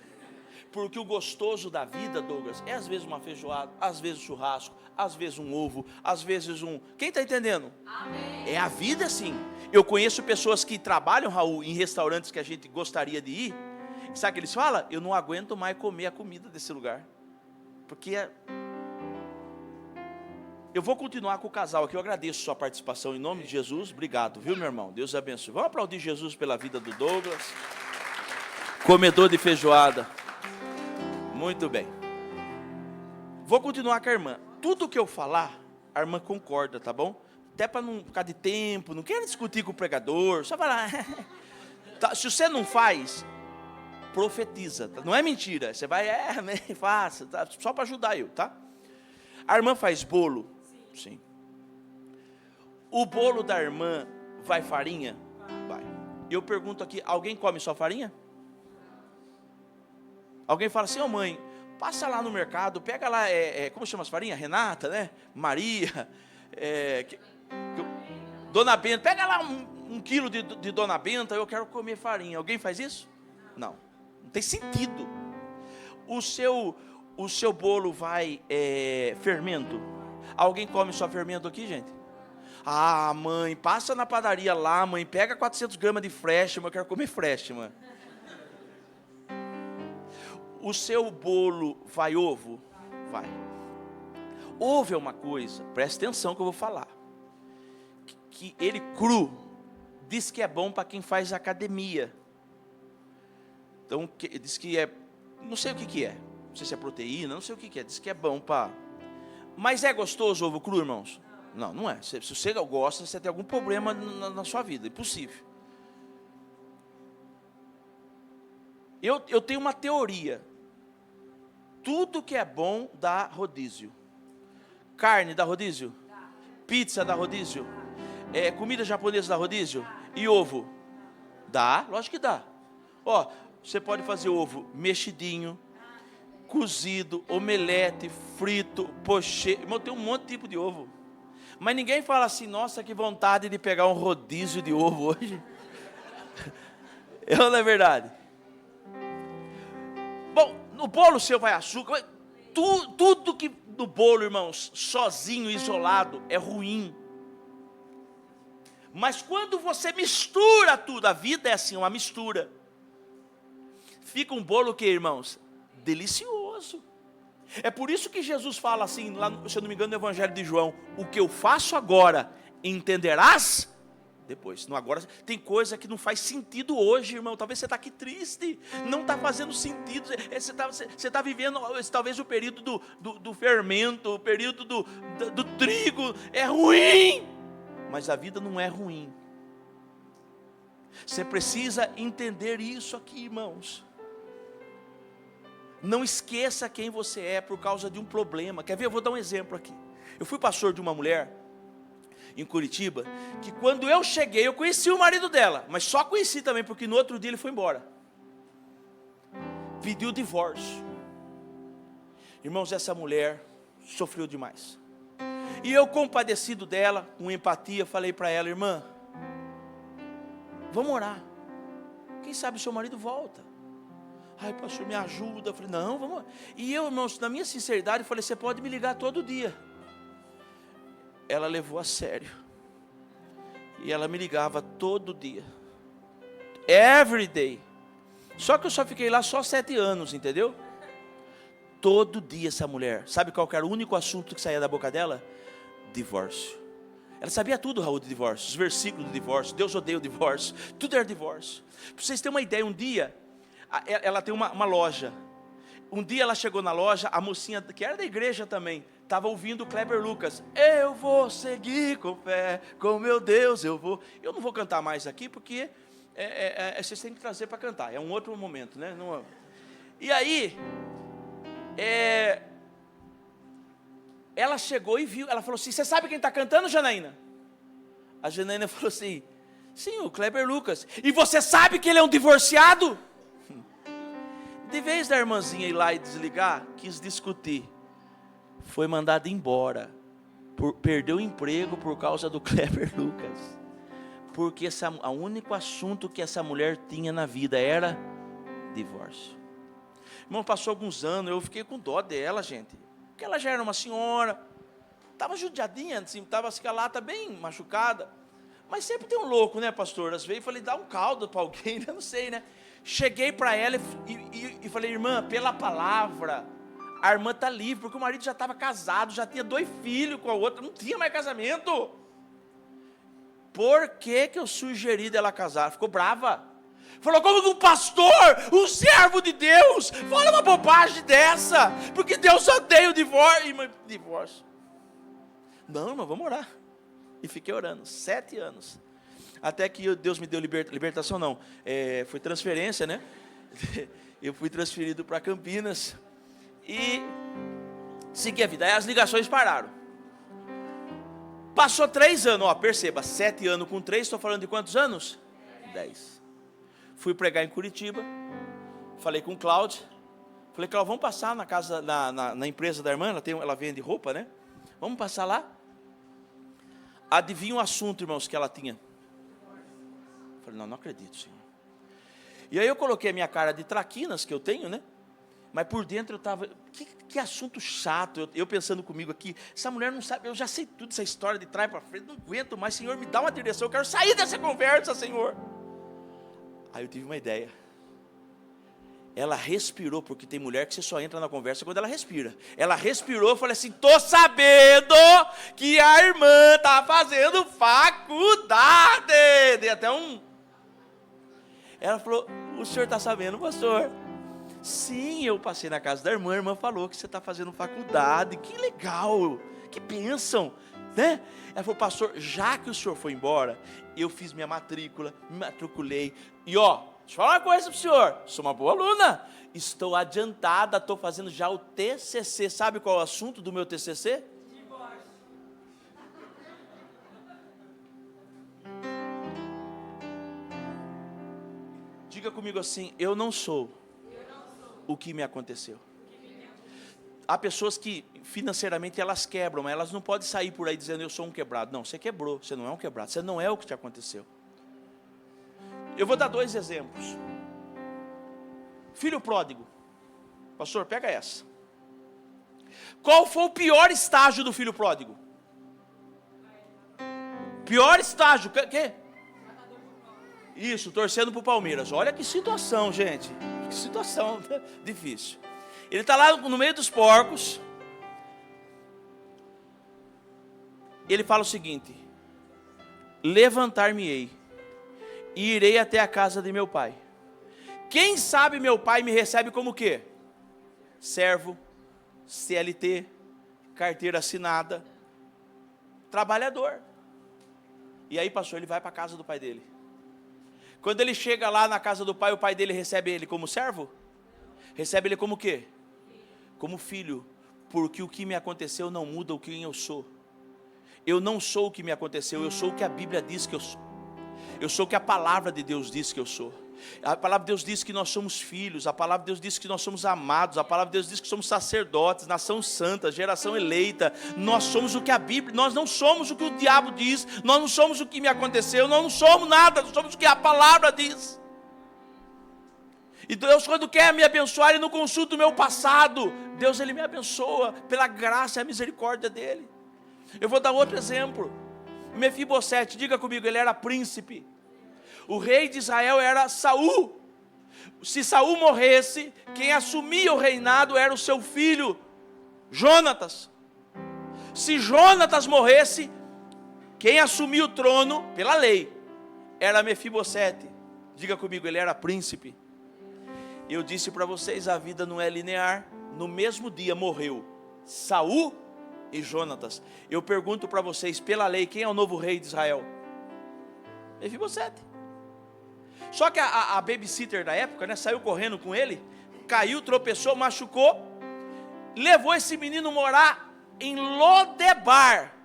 Porque o gostoso da vida, Douglas, é às vezes uma feijoada, às vezes um churrasco, às vezes um ovo, às vezes um... Quem está entendendo? Amém. É a vida assim. Eu conheço pessoas que trabalham, Raul, em restaurantes que a gente gostaria de ir. Sabe o que eles falam? Eu não aguento mais comer a comida desse lugar. Porque eu vou continuar com o casal aqui. Eu agradeço a sua participação em nome de Jesus. Obrigado, viu, meu irmão? Deus abençoe. Vamos aplaudir Jesus pela vida do Douglas. Comedor de feijoada. Muito bem. Vou continuar com a irmã. Tudo que eu falar, a irmã concorda, tá bom? Até para não ficar de tempo, não quero discutir com o pregador, só falar. Tá, se você não faz, profetiza. Tá? Não é mentira. Você vai, faça, tá? Só para ajudar eu, tá? A irmã faz bolo? Sim. O bolo da irmã vai farinha? Vai. Eu pergunto aqui, alguém come só farinha? Alguém fala assim: ô mãe, passa lá no mercado, pega lá, como chama as farinhas? Renata, né? Maria, Dona Benta, pega lá um quilo de Dona Benta, eu quero comer farinha. Alguém faz isso? Não tem sentido. O seu bolo vai fermento? Alguém come só fermento aqui, gente? Ah, mãe, passa na padaria lá, mãe, pega 400 gramas de fresh, eu quero comer fresh, mãe. O seu bolo vai ovo? Vai. Ovo é uma coisa, presta atenção que eu vou falar, que ele cru, diz que é bom para quem faz academia. Então, diz que é, não sei o que é, não sei se é proteína, não sei o que é, diz que é bom para... Mas é gostoso ovo cru, irmãos? Não, não é. Se você gosta, você tem algum problema na sua vida, impossível. Eu tenho uma teoria. Tudo que é bom dá rodízio. Carne dá rodízio? Pizza dá rodízio? Comida japonesa dá rodízio? E ovo? Dá, lógico que dá. Ó, você pode fazer ovo mexidinho, cozido, omelete, frito, pochê. Irmão, tem um monte de tipo de ovo. Mas ninguém fala assim, nossa, que vontade de pegar um rodízio de ovo hoje. Não é verdade? Bom, no bolo seu vai açúcar. Tudo que no bolo, irmãos, sozinho, isolado, é ruim. Mas quando você mistura tudo, a vida é assim, uma mistura. Fica um bolo que, irmãos, delicioso. É por isso que Jesus fala assim, lá, se eu não me engano, no Evangelho de João: o que eu faço agora, entenderás depois. Não, agora tem coisa que não faz sentido hoje, irmão. Talvez você está aqui triste, não está fazendo sentido. Você está vivendo talvez o período do fermento, o período do trigo. É ruim, mas a vida não é ruim. Você precisa entender isso aqui, irmãos. Não esqueça quem você é por causa de um problema. Quer ver? Eu vou dar um exemplo aqui. Eu fui pastor de uma mulher em Curitiba, que quando eu cheguei, eu conheci o marido dela, mas só conheci também, porque no outro dia ele foi embora. Pediu divórcio. Irmãos, essa mulher sofreu demais. E eu, compadecido dela, com empatia, falei para ela: irmã, vamos orar. Quem sabe o seu marido volta. Ai, pastor, me ajuda. Eu falei, não, vamos. E eu, irmãos, na minha sinceridade, falei, você pode me ligar todo dia. Ela levou a sério. E ela me ligava todo dia. Every day. Só que eu só fiquei lá só 7 anos, entendeu? Todo dia essa mulher. Sabe qual era o único assunto que saía da boca dela? Divórcio. Ela sabia tudo, Raul, de divórcio. Os versículos de divórcio. Deus odeia o divórcio. Tudo era divórcio. Para vocês terem uma ideia, um dia, ela tem uma loja. Um dia ela chegou na loja, a mocinha, que era da igreja também, estava ouvindo o Kleber Lucas. Eu vou seguir com fé, com meu Deus eu vou. Eu não vou cantar mais aqui, porque vocês têm que trazer para cantar. É um outro momento, né? Não... E aí, ela chegou e viu, ela falou assim, você sabe quem está cantando, Janaína? A Janaína falou assim, sim, o Kleber Lucas. E você sabe que ele é um divorciado? De vez da irmãzinha ir lá e desligar, quis discutir. Foi mandada embora. Perdeu o emprego por causa do Kleber Lucas. Porque o único assunto que essa mulher tinha na vida era divórcio. Irmão, passou alguns anos, eu fiquei com dó dela, gente. Porque ela já era uma senhora. Estava judiadinha, assim, estava assim, com a lata bem machucada. Mas sempre tem um louco, né, pastor? Às vezes, falei, dá um caldo para alguém, eu não sei, né? Cheguei para ela e falei, irmã, pela palavra, a irmã está livre, porque o marido já estava casado, já tinha 2 filhos com a outra, não tinha mais casamento. Por que eu sugeri dela casar? Ficou brava. Falou, como que um pastor, um servo de Deus, fala uma bobagem dessa? Porque Deus odeia o divórcio. Irmã, divórcio. Não, irmão, vamos orar. E fiquei orando, 7 anos. Até que Deus me deu libertação, não, foi transferência, né? Eu fui transferido para Campinas e segui a vida. Aí as ligações pararam. Passou 3 anos, ó, perceba, 7 anos com 3, estou falando de quantos anos? 10. Fui pregar em Curitiba, falei com o Cláudio, falei, Cláudio, vamos passar na casa, na empresa da irmã, ela vende roupa, né? Vamos passar lá? Adivinha o assunto, irmãos, que ela tinha? Falei, não acredito, Senhor. E aí eu coloquei a minha cara de traquinas, que eu tenho, né? Mas por dentro eu estava, que assunto chato, eu pensando comigo aqui, essa mulher não sabe, eu já sei tudo, essa história de trás para frente, não aguento mais, Senhor, me dá uma direção, eu quero sair dessa conversa, Senhor. Aí eu tive uma ideia. Ela respirou, porque tem mulher que você só entra na conversa quando ela respira. Ela respirou, falei assim, tô sabendo que a irmã tá fazendo faculdade. Dei até um... Ela falou, o senhor está sabendo, pastor? Sim, eu passei na casa da irmã, a irmã falou que você está fazendo faculdade. Que legal, que bênção, né? Ela falou, pastor, já que o senhor foi embora, eu fiz minha matrícula, me matriculei. E ó, deixa eu falar uma coisa para o senhor, sou uma boa aluna. Estou adiantada, estou fazendo já o TCC. Sabe qual é o assunto do meu TCC? Diga comigo assim, eu não sou o que me aconteceu. Há pessoas que financeiramente elas quebram, mas elas não podem sair por aí dizendo eu sou um quebrado. Não, você quebrou, você não é um quebrado, você não é o que te aconteceu. Eu vou dar 2 exemplos. Filho pródigo. Pastor, pega essa. Qual foi o pior estágio do filho pródigo? Pior estágio, que? Isso, torcendo para o Palmeiras. Olha que situação, gente. Que situação difícil. Ele está lá no meio dos porcos. Ele fala o seguinte: levantar-me-ei e irei até a casa de meu pai. Quem sabe meu pai me recebe como o quê? Servo, CLT, carteira assinada, trabalhador. E aí, pastor, ele vai para a casa do pai dele. Quando ele chega lá na casa do pai, o pai dele recebe ele como servo? Recebe ele como o quê? Como filho. Porque o que me aconteceu não muda o que eu sou. Eu não sou o que me aconteceu, eu sou o que a Bíblia diz que eu sou. Eu sou o que a palavra de Deus diz que eu sou. A palavra de Deus diz que nós somos filhos, a palavra de Deus diz que nós somos amados, a palavra de Deus diz que somos sacerdotes, nação santa, geração eleita. Nós somos o que a Bíblia, nós não somos o que o diabo diz, nós não somos o que me aconteceu, nós não somos nada, nós somos o que a palavra diz. E Deus, quando quer me abençoar, Ele não consulta o meu passado. Deus, Ele me abençoa pela graça e a misericórdia dEle. Eu vou dar outro exemplo. Mefibosete, diga comigo, ele era príncipe. O rei de Israel era Saul. Se Saul morresse, quem assumia o reinado era o seu filho, Jonatas. Se Jonatas morresse, quem assumia o trono, pela lei, era Mefibosete. Diga comigo, ele era príncipe. Eu disse para vocês, a vida não é linear. No mesmo dia morreu Saul e Jonatas. Eu pergunto para vocês, pela lei, quem é o novo rei de Israel? Mefibosete. Só que a babysitter da época, né, saiu correndo com ele, caiu, tropeçou, machucou, levou esse menino morar em Lodebar,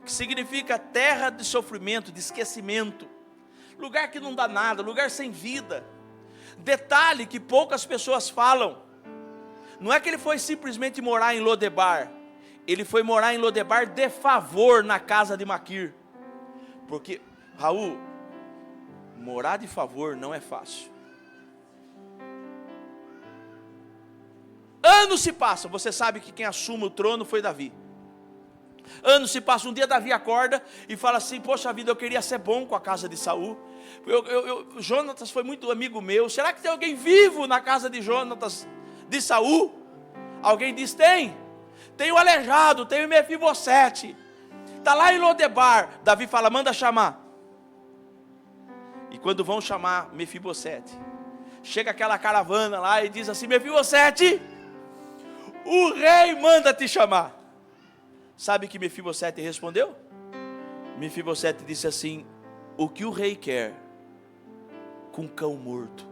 que significa terra de sofrimento, de esquecimento, lugar que não dá nada, lugar sem vida. Detalhe que poucas pessoas falam, não é que ele foi simplesmente morar em Lodebar, ele foi morar em Lodebar de favor na casa de Maquir, porque, Raul, morar de favor não é fácil. Anos se passam, você sabe que quem assume o trono foi Davi. Anos se passam, um dia Davi acorda e fala assim, poxa vida, eu queria ser bom com a casa de Saul. Jonatas foi muito amigo meu, será que tem alguém vivo na casa de Jonatas, de Saul? Alguém diz, tem o aleijado, tem o Mefibosete, está lá em Lodebar. Davi fala, manda chamar. E quando vão chamar Mefibosete, chega aquela caravana lá e diz assim, Mefibosete, o rei manda te chamar. Sabe que Mefibosete respondeu? Mefibosete disse assim, o que o rei quer com cão morto?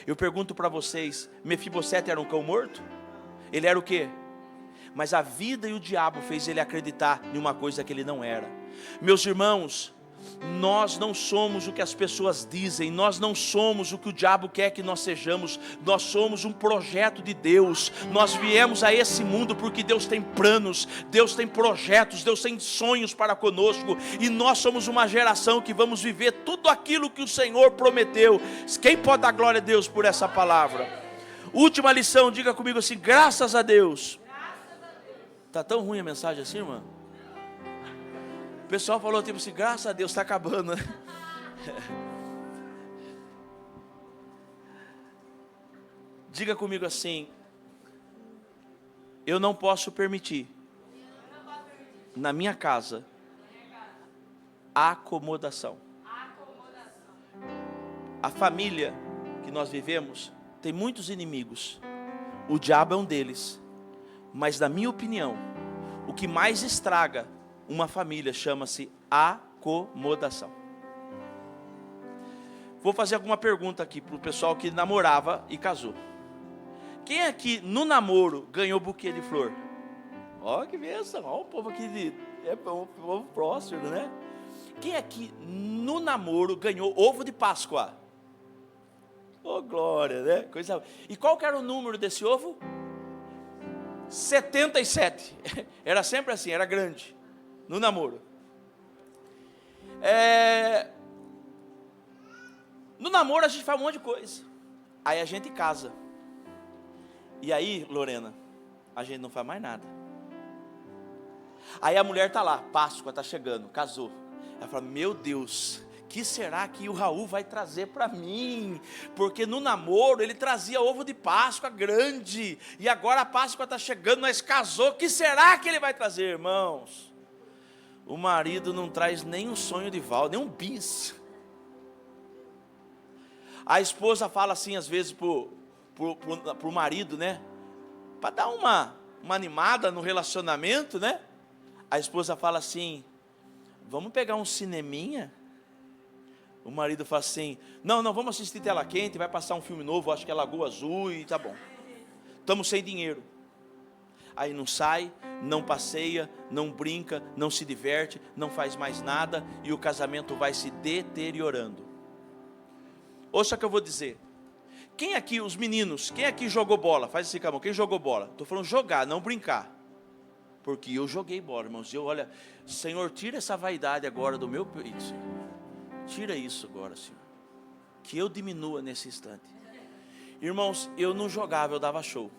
Eu pergunto para vocês, Mefibosete era um cão morto? Ele era o quê? Mas a vida e o diabo fez ele acreditar em uma coisa que ele não era. Meus irmãos, nós não somos o que as pessoas dizem, nós não somos o que o diabo quer que nós sejamos, nós somos um projeto de Deus. Nós viemos a esse mundo porque Deus tem planos, Deus tem projetos, Deus tem sonhos para conosco, e nós somos uma geração que vamos viver tudo aquilo que o Senhor prometeu. Quem pode dar glória a Deus por essa palavra? Última lição, diga comigo assim, graças a Deus. Está tão ruim a mensagem assim, irmão? O pessoal falou tipo assim, graças a Deus, está acabando, né? Diga comigo assim: eu não posso permitir na minha casa acomodação. A família que nós vivemos tem muitos inimigos. O diabo é um deles. Mas na minha opinião, o que mais estraga uma família chama-se acomodação. Vou fazer alguma pergunta aqui para o pessoal que namorava e casou. Quem aqui no namoro ganhou buquê de flor? Ó, que bênção, ó, o povo aqui é um povo próspero, né? Quem aqui no namoro ganhou ovo de Páscoa? Oh, glória, né? Coisa... E qual que era o número desse ovo? 77. Era sempre assim, era grande, no namoro. No namoro a gente faz um monte de coisa. Aí a gente casa. E aí, Lorena, a gente não faz mais nada. Aí a mulher está lá, Páscoa está chegando, casou. Ela fala: meu Deus, que será que o Raul vai trazer para mim? Porque no namoro ele trazia ovo de Páscoa grande. E agora a Páscoa está chegando, nós casou. Que será que ele vai trazer, irmãos? O marido não traz nem um sonho de val, nem um bis. A esposa fala assim às vezes pro marido, né? Para dar uma animada no relacionamento, né? A esposa fala assim: vamos pegar um cineminha? O marido fala assim: não, vamos assistir Tela Quente, vai passar um filme novo, acho que é Lagoa Azul e tá bom. Estamos sem dinheiro. Aí não sai, não passeia, não brinca, não se diverte, não faz mais nada e o casamento vai se deteriorando. Ouça o que eu vou dizer. Quem aqui, os meninos, quem aqui jogou bola? Faz assim com a mão, quem jogou bola? Estou falando jogar, não brincar. Porque eu joguei bola, irmãos. Olha, Senhor, tira essa vaidade agora do meu peito, Senhor. Tira isso agora, Senhor. Que eu diminua nesse instante. Irmãos, eu não jogava, eu dava show.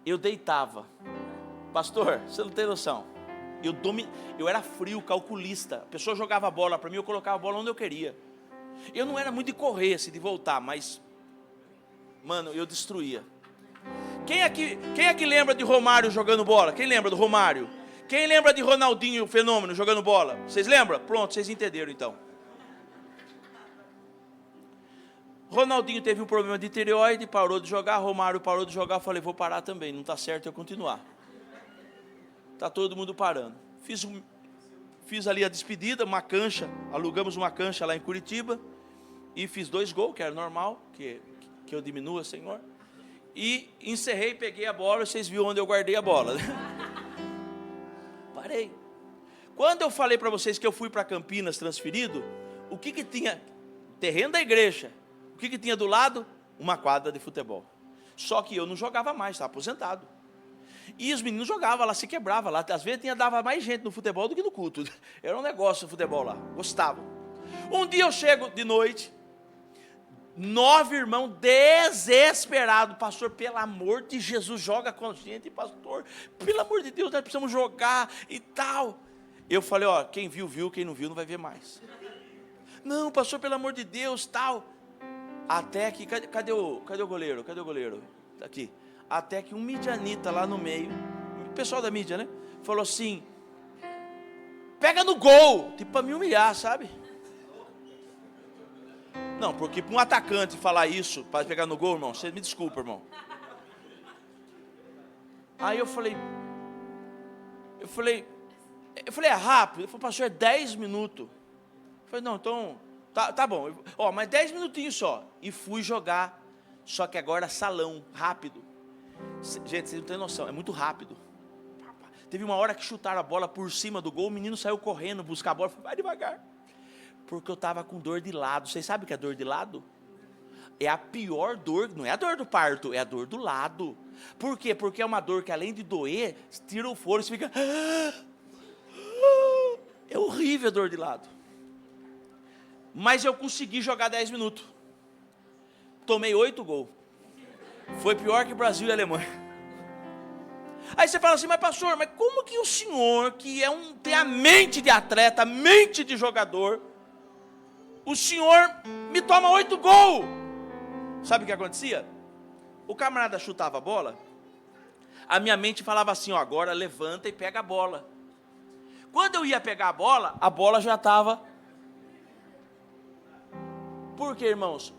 Eu deitava. Pastor, você não tem noção. Eu era frio, calculista. A pessoa jogava bola para mim, eu colocava a bola onde eu queria. Eu não era muito de correr, assim, de voltar, mas, mano, eu destruía. Quem aqui lembra de Romário jogando bola? Quem lembra do Romário? Quem lembra de Ronaldinho, o fenômeno, jogando bola? Vocês lembram? Pronto, vocês entenderam então. Ronaldinho teve um problema de tireoide, parou de jogar. Romário parou de jogar. Eu falei: vou parar também, não está certo eu continuar. Está todo mundo parando. Fiz ali a despedida, uma cancha, alugamos uma cancha lá em Curitiba. E fiz 2 gols, que era normal, que eu diminua, Senhor. E encerrei, peguei a bola, vocês viram onde eu guardei a bola, né? Parei. Quando eu falei para vocês que eu fui para Campinas transferido, o que tinha? Terreno da igreja. O que tinha do lado? Uma quadra de futebol. Só que eu não jogava mais, estava aposentado. E os meninos jogavam lá, se quebravam lá. Às vezes dava mais gente no futebol do que no culto. Era um negócio o futebol lá, gostavam. Um dia eu chego de noite, 9 irmãos desesperados: pastor, pelo amor de Jesus, joga com a gente, pastor, pelo amor de Deus, nós precisamos jogar e tal. Eu falei: ó, quem viu, viu, quem não viu, não vai ver mais. Não, pastor, pelo amor de Deus, tal. Até que, cadê o goleiro? Cadê o goleiro? Tá aqui. Até que um midianita lá no meio, o pessoal da mídia, né? Falou assim: pega no gol, tipo para me humilhar, sabe? Não, porque para um atacante falar isso, para pegar no gol, irmão, você me desculpa, irmão. Aí eu falei, é rápido. Ele falou: pastor, é 10 minutos. Eu falei: não, então, tá bom. Ó, mas 10 minutinhos só. E fui jogar, só que agora salão, rápido. Gente, vocês não têm noção, é muito rápido. Teve uma hora que chutaram a bola por cima do gol, o menino saiu correndo buscar a bola. Falei: vai devagar. Porque eu estava com dor de lado. Vocês sabem o que é dor de lado? É a pior dor, não é a dor do parto, é a dor do lado. Por quê? Porque é uma dor que, além de doer, tira o fôlego, você fica... É horrível a dor de lado. Mas eu consegui jogar 10 minutos. Tomei 8 gols. Foi pior que Brasil e Alemanha. Aí você fala assim: mas pastor, mas como que o senhor, que tem a mente de atleta, a mente de jogador, o senhor me toma 8 gols? Sabe o que acontecia? O camarada chutava a bola, a minha mente falava assim, ó, agora levanta e pega a bola. Quando eu ia pegar a bola já estava. Por quê, irmãos?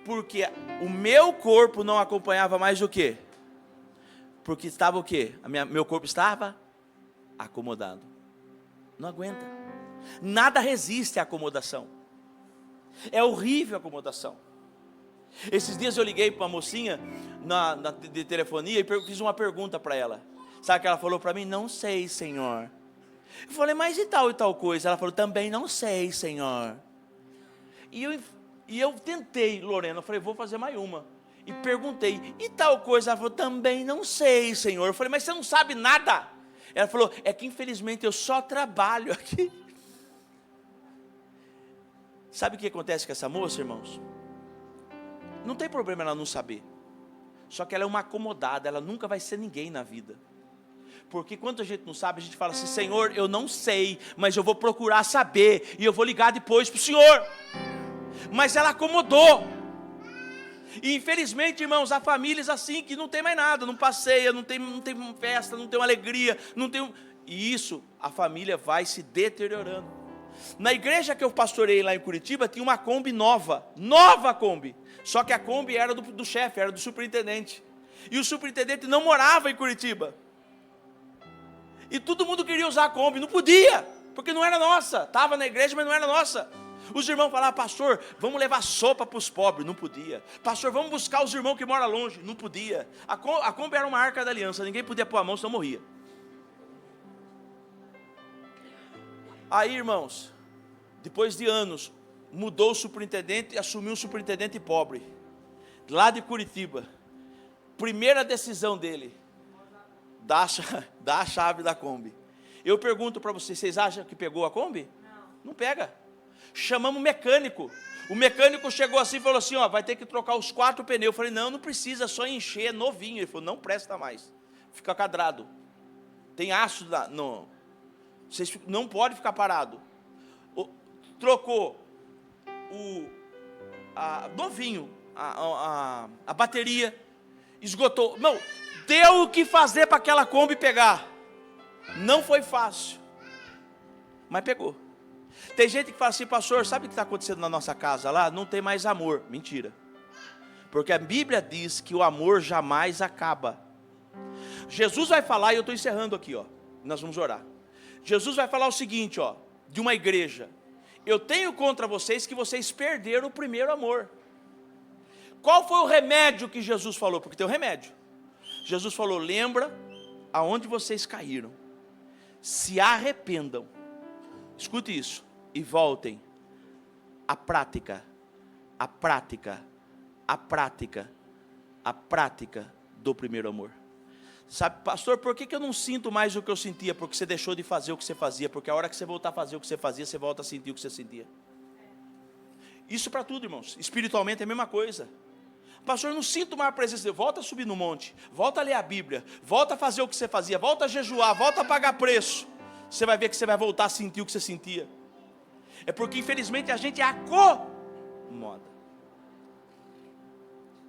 Porque o meu corpo não acompanhava mais o quê? Porque estava o quê? Meu corpo estava acomodado. Não aguenta. Nada resiste à acomodação. É horrível a acomodação. Esses dias eu liguei para uma mocinha de telefonia e fiz uma pergunta para ela. Sabe o que ela falou para mim? Não sei, Senhor. Eu falei, mas e tal coisa? Ela falou, também não sei, Senhor. E eu tentei, Lorena, eu falei, vou fazer mais uma. E perguntei, e tal coisa? Ela falou, também não sei, Senhor. Eu falei, mas você não sabe nada. Ela falou, é que infelizmente eu só trabalho aqui. Sabe o que acontece com essa moça, irmãos? Não tem problema ela não saber. Só que ela é uma acomodada, ela nunca vai ser ninguém na vida. Porque quando a gente não sabe, a gente fala assim, Senhor, eu não sei, mas eu vou procurar saber, e eu vou ligar depois para o Senhor. Mas ela acomodou. E infelizmente, irmãos, há famílias assim, que não tem mais nada, não passeia, não tem festa, não tem uma alegria, e isso, a família vai se deteriorando. Na igreja que eu pastorei lá em Curitiba, tinha uma Kombi nova Kombi. Só que a Kombi era do chefe, era do superintendente. E o superintendente não morava em Curitiba. E todo mundo queria usar a Kombi, não podia, porque não era nossa. Estava na igreja, mas não era nossa. Os irmãos falavam, pastor, vamos levar sopa para os pobres, não podia. Pastor, vamos buscar os irmãos que moram longe, não podia. A Kombi era uma arca da aliança, ninguém podia pôr a mão, senão morria. Aí, irmãos, depois de anos, mudou o superintendente e assumiu um superintendente pobre, lá de Curitiba. Primeira decisão dele, dá a chave da Kombi. Eu pergunto para vocês, vocês acham que pegou a Kombi? Não pega. Chamamos o mecânico. O mecânico chegou assim e falou assim, ó, vai ter que trocar os 4 pneus. Eu falei, não precisa, só encher, é novinho. Ele falou, não presta mais, fica cadrado. Tem aço, vocês não pode ficar parado. Trocou novinho, a bateria, esgotou. Não, deu o que fazer para aquela Kombi pegar. Não foi fácil, mas pegou. Tem gente que fala assim, pastor, sabe o que está acontecendo na nossa casa lá? Não tem mais amor. Mentira. Porque a Bíblia diz que o amor jamais acaba. Jesus vai falar, e eu estou encerrando aqui, ó. Nós vamos orar. Jesus vai falar o seguinte, ó, de uma igreja. Eu tenho contra vocês que vocês perderam o primeiro amor. Qual foi o remédio que Jesus falou? Porque tem um remédio. Jesus falou, lembra aonde vocês caíram. Se arrependam. Escute isso. E voltem à prática do primeiro amor. Sabe, pastor, por que eu não sinto mais o que eu sentia? Porque você deixou de fazer o que você fazia. Porque a hora que você voltar a fazer o que você fazia, você volta a sentir o que você sentia. Isso para tudo, irmãos. Espiritualmente é a mesma coisa. Pastor, eu não sinto mais a presença de Deus. Volta a subir no monte, volta a ler a Bíblia, volta a fazer o que você fazia, volta a jejuar, volta a pagar preço. Você vai ver que você vai voltar a sentir o que você sentia. É porque infelizmente a gente acomoda.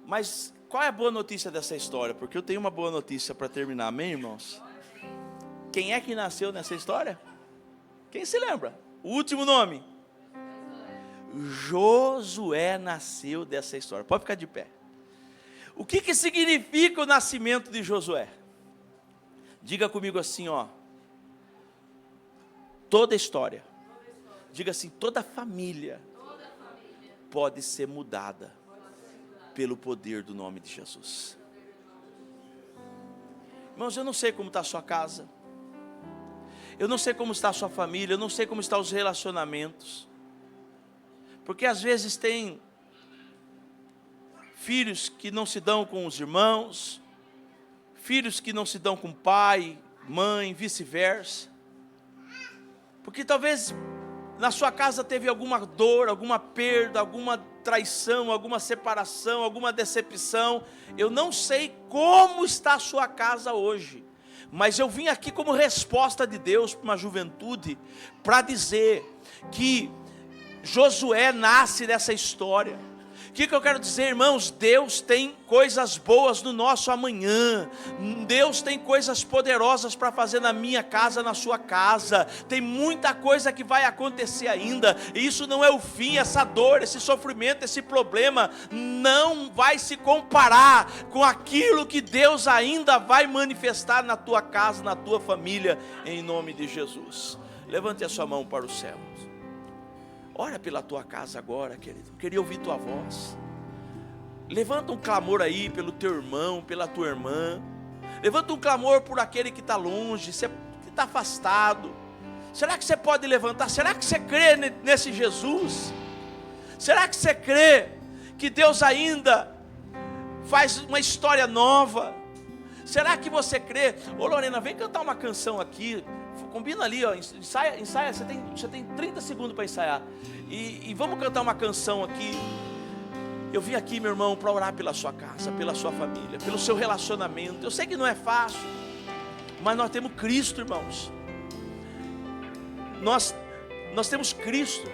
Mas qual é a boa notícia dessa história? Porque eu tenho uma boa notícia para terminar, amém, irmãos? Quem é que nasceu nessa história? Quem se lembra? O último nome? Josué nasceu dessa história. Pode ficar de pé. O que significa o nascimento de Josué? Diga comigo assim, ó. Toda história. Diga assim, toda família pode ser mudada pelo poder do nome de Jesus. Irmãos, eu não sei como está a sua casa. Eu não sei como está a sua família. Eu não sei como estão os relacionamentos. Porque às vezes tem filhos que não se dão com os irmãos, filhos que não se dão com pai, mãe, vice-versa. Porque talvez na sua casa teve alguma dor, alguma perda, alguma traição, alguma separação, alguma decepção. Eu não sei como está a sua casa hoje, mas eu vim aqui como resposta de Deus para uma juventude, para dizer que Josué nasce dessa história, que eu quero dizer, irmãos? Deus tem coisas boas no nosso amanhã. Deus tem coisas poderosas para fazer na minha casa, na sua casa. Tem muita coisa que vai acontecer ainda. E isso não é o fim. Essa dor, esse sofrimento, esse problema não vai se comparar com aquilo que Deus ainda vai manifestar na tua casa, na tua família, em nome de Jesus. Levante a sua mão para o céu. Ora pela tua casa agora, querido. Queria ouvir tua voz. Levanta um clamor aí pelo teu irmão, pela tua irmã. Levanta um clamor por aquele que está longe, que está afastado. Será que você pode levantar? Será que você crê nesse Jesus? Será que você crê que Deus ainda faz uma história nova? Será que você crê? Ô Lorena, vem cantar uma canção aqui. Combina ali, ó, ensaia, você tem 30 segundos para ensaiar. E vamos cantar uma canção aqui. Eu vim aqui, meu irmão, para orar pela sua casa, pela sua família, pelo seu relacionamento. Eu sei que não é fácil, mas nós temos Cristo, irmãos. Nós temos Cristo.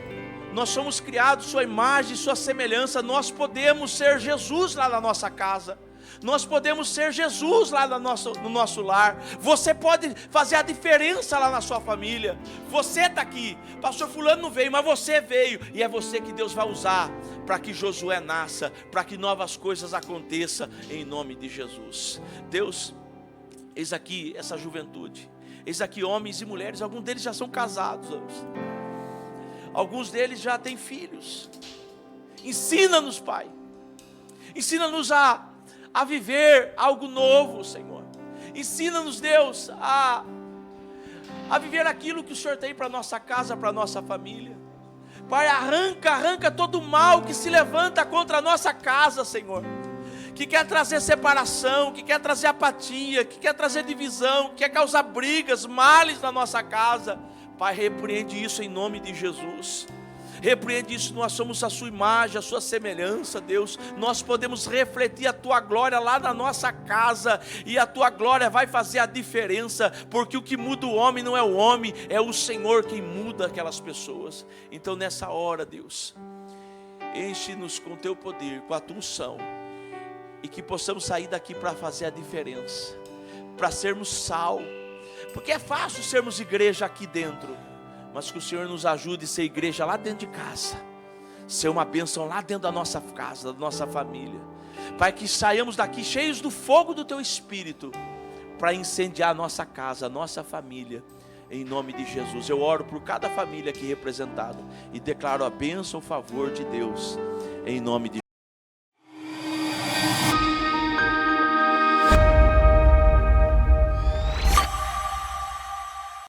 Nós somos criados sua imagem, sua semelhança. Nós podemos ser Jesus lá na nossa casa. Nós podemos ser Jesus lá no nosso lar. Você pode fazer a diferença lá na sua família. Você está aqui. Pastor fulano não veio, mas você veio. E é você que Deus vai usar para que Josué nasça, para que novas coisas aconteçam em nome de Jesus. Deus, eis aqui essa juventude. Eis aqui homens e mulheres. Alguns deles já são casados. Alguns deles já têm filhos. Ensina-nos, Pai. Ensina-nos a viver algo novo, Senhor. Ensina-nos, Deus, a viver aquilo que o Senhor tem para a nossa casa, para a nossa família. Pai, arranca todo o mal que se levanta contra a nossa casa, Senhor. Que quer trazer separação, que quer trazer apatia, que quer trazer divisão, que quer causar brigas, males na nossa casa. Pai, repreende isso em nome de Jesus. Repreende isso, nós somos a sua imagem, a sua semelhança, Deus. Nós podemos refletir a tua glória lá na nossa casa. E a tua glória vai fazer a diferença. Porque o que muda o homem não é o homem, é o Senhor quem muda aquelas pessoas. Então nessa hora, Deus, enche-nos com teu poder, com a tua unção. E que possamos sair daqui para fazer a diferença. Para sermos sal. Porque é fácil sermos igreja aqui dentro. Mas que o Senhor nos ajude a ser igreja lá dentro de casa. Ser uma bênção lá dentro da nossa casa, da nossa família. Pai, que saiamos daqui cheios do fogo do Teu Espírito. Para incendiar a nossa casa, a nossa família. Em nome de Jesus. Eu oro por cada família aqui representada. E declaro a bênção, o favor de Deus. Em nome de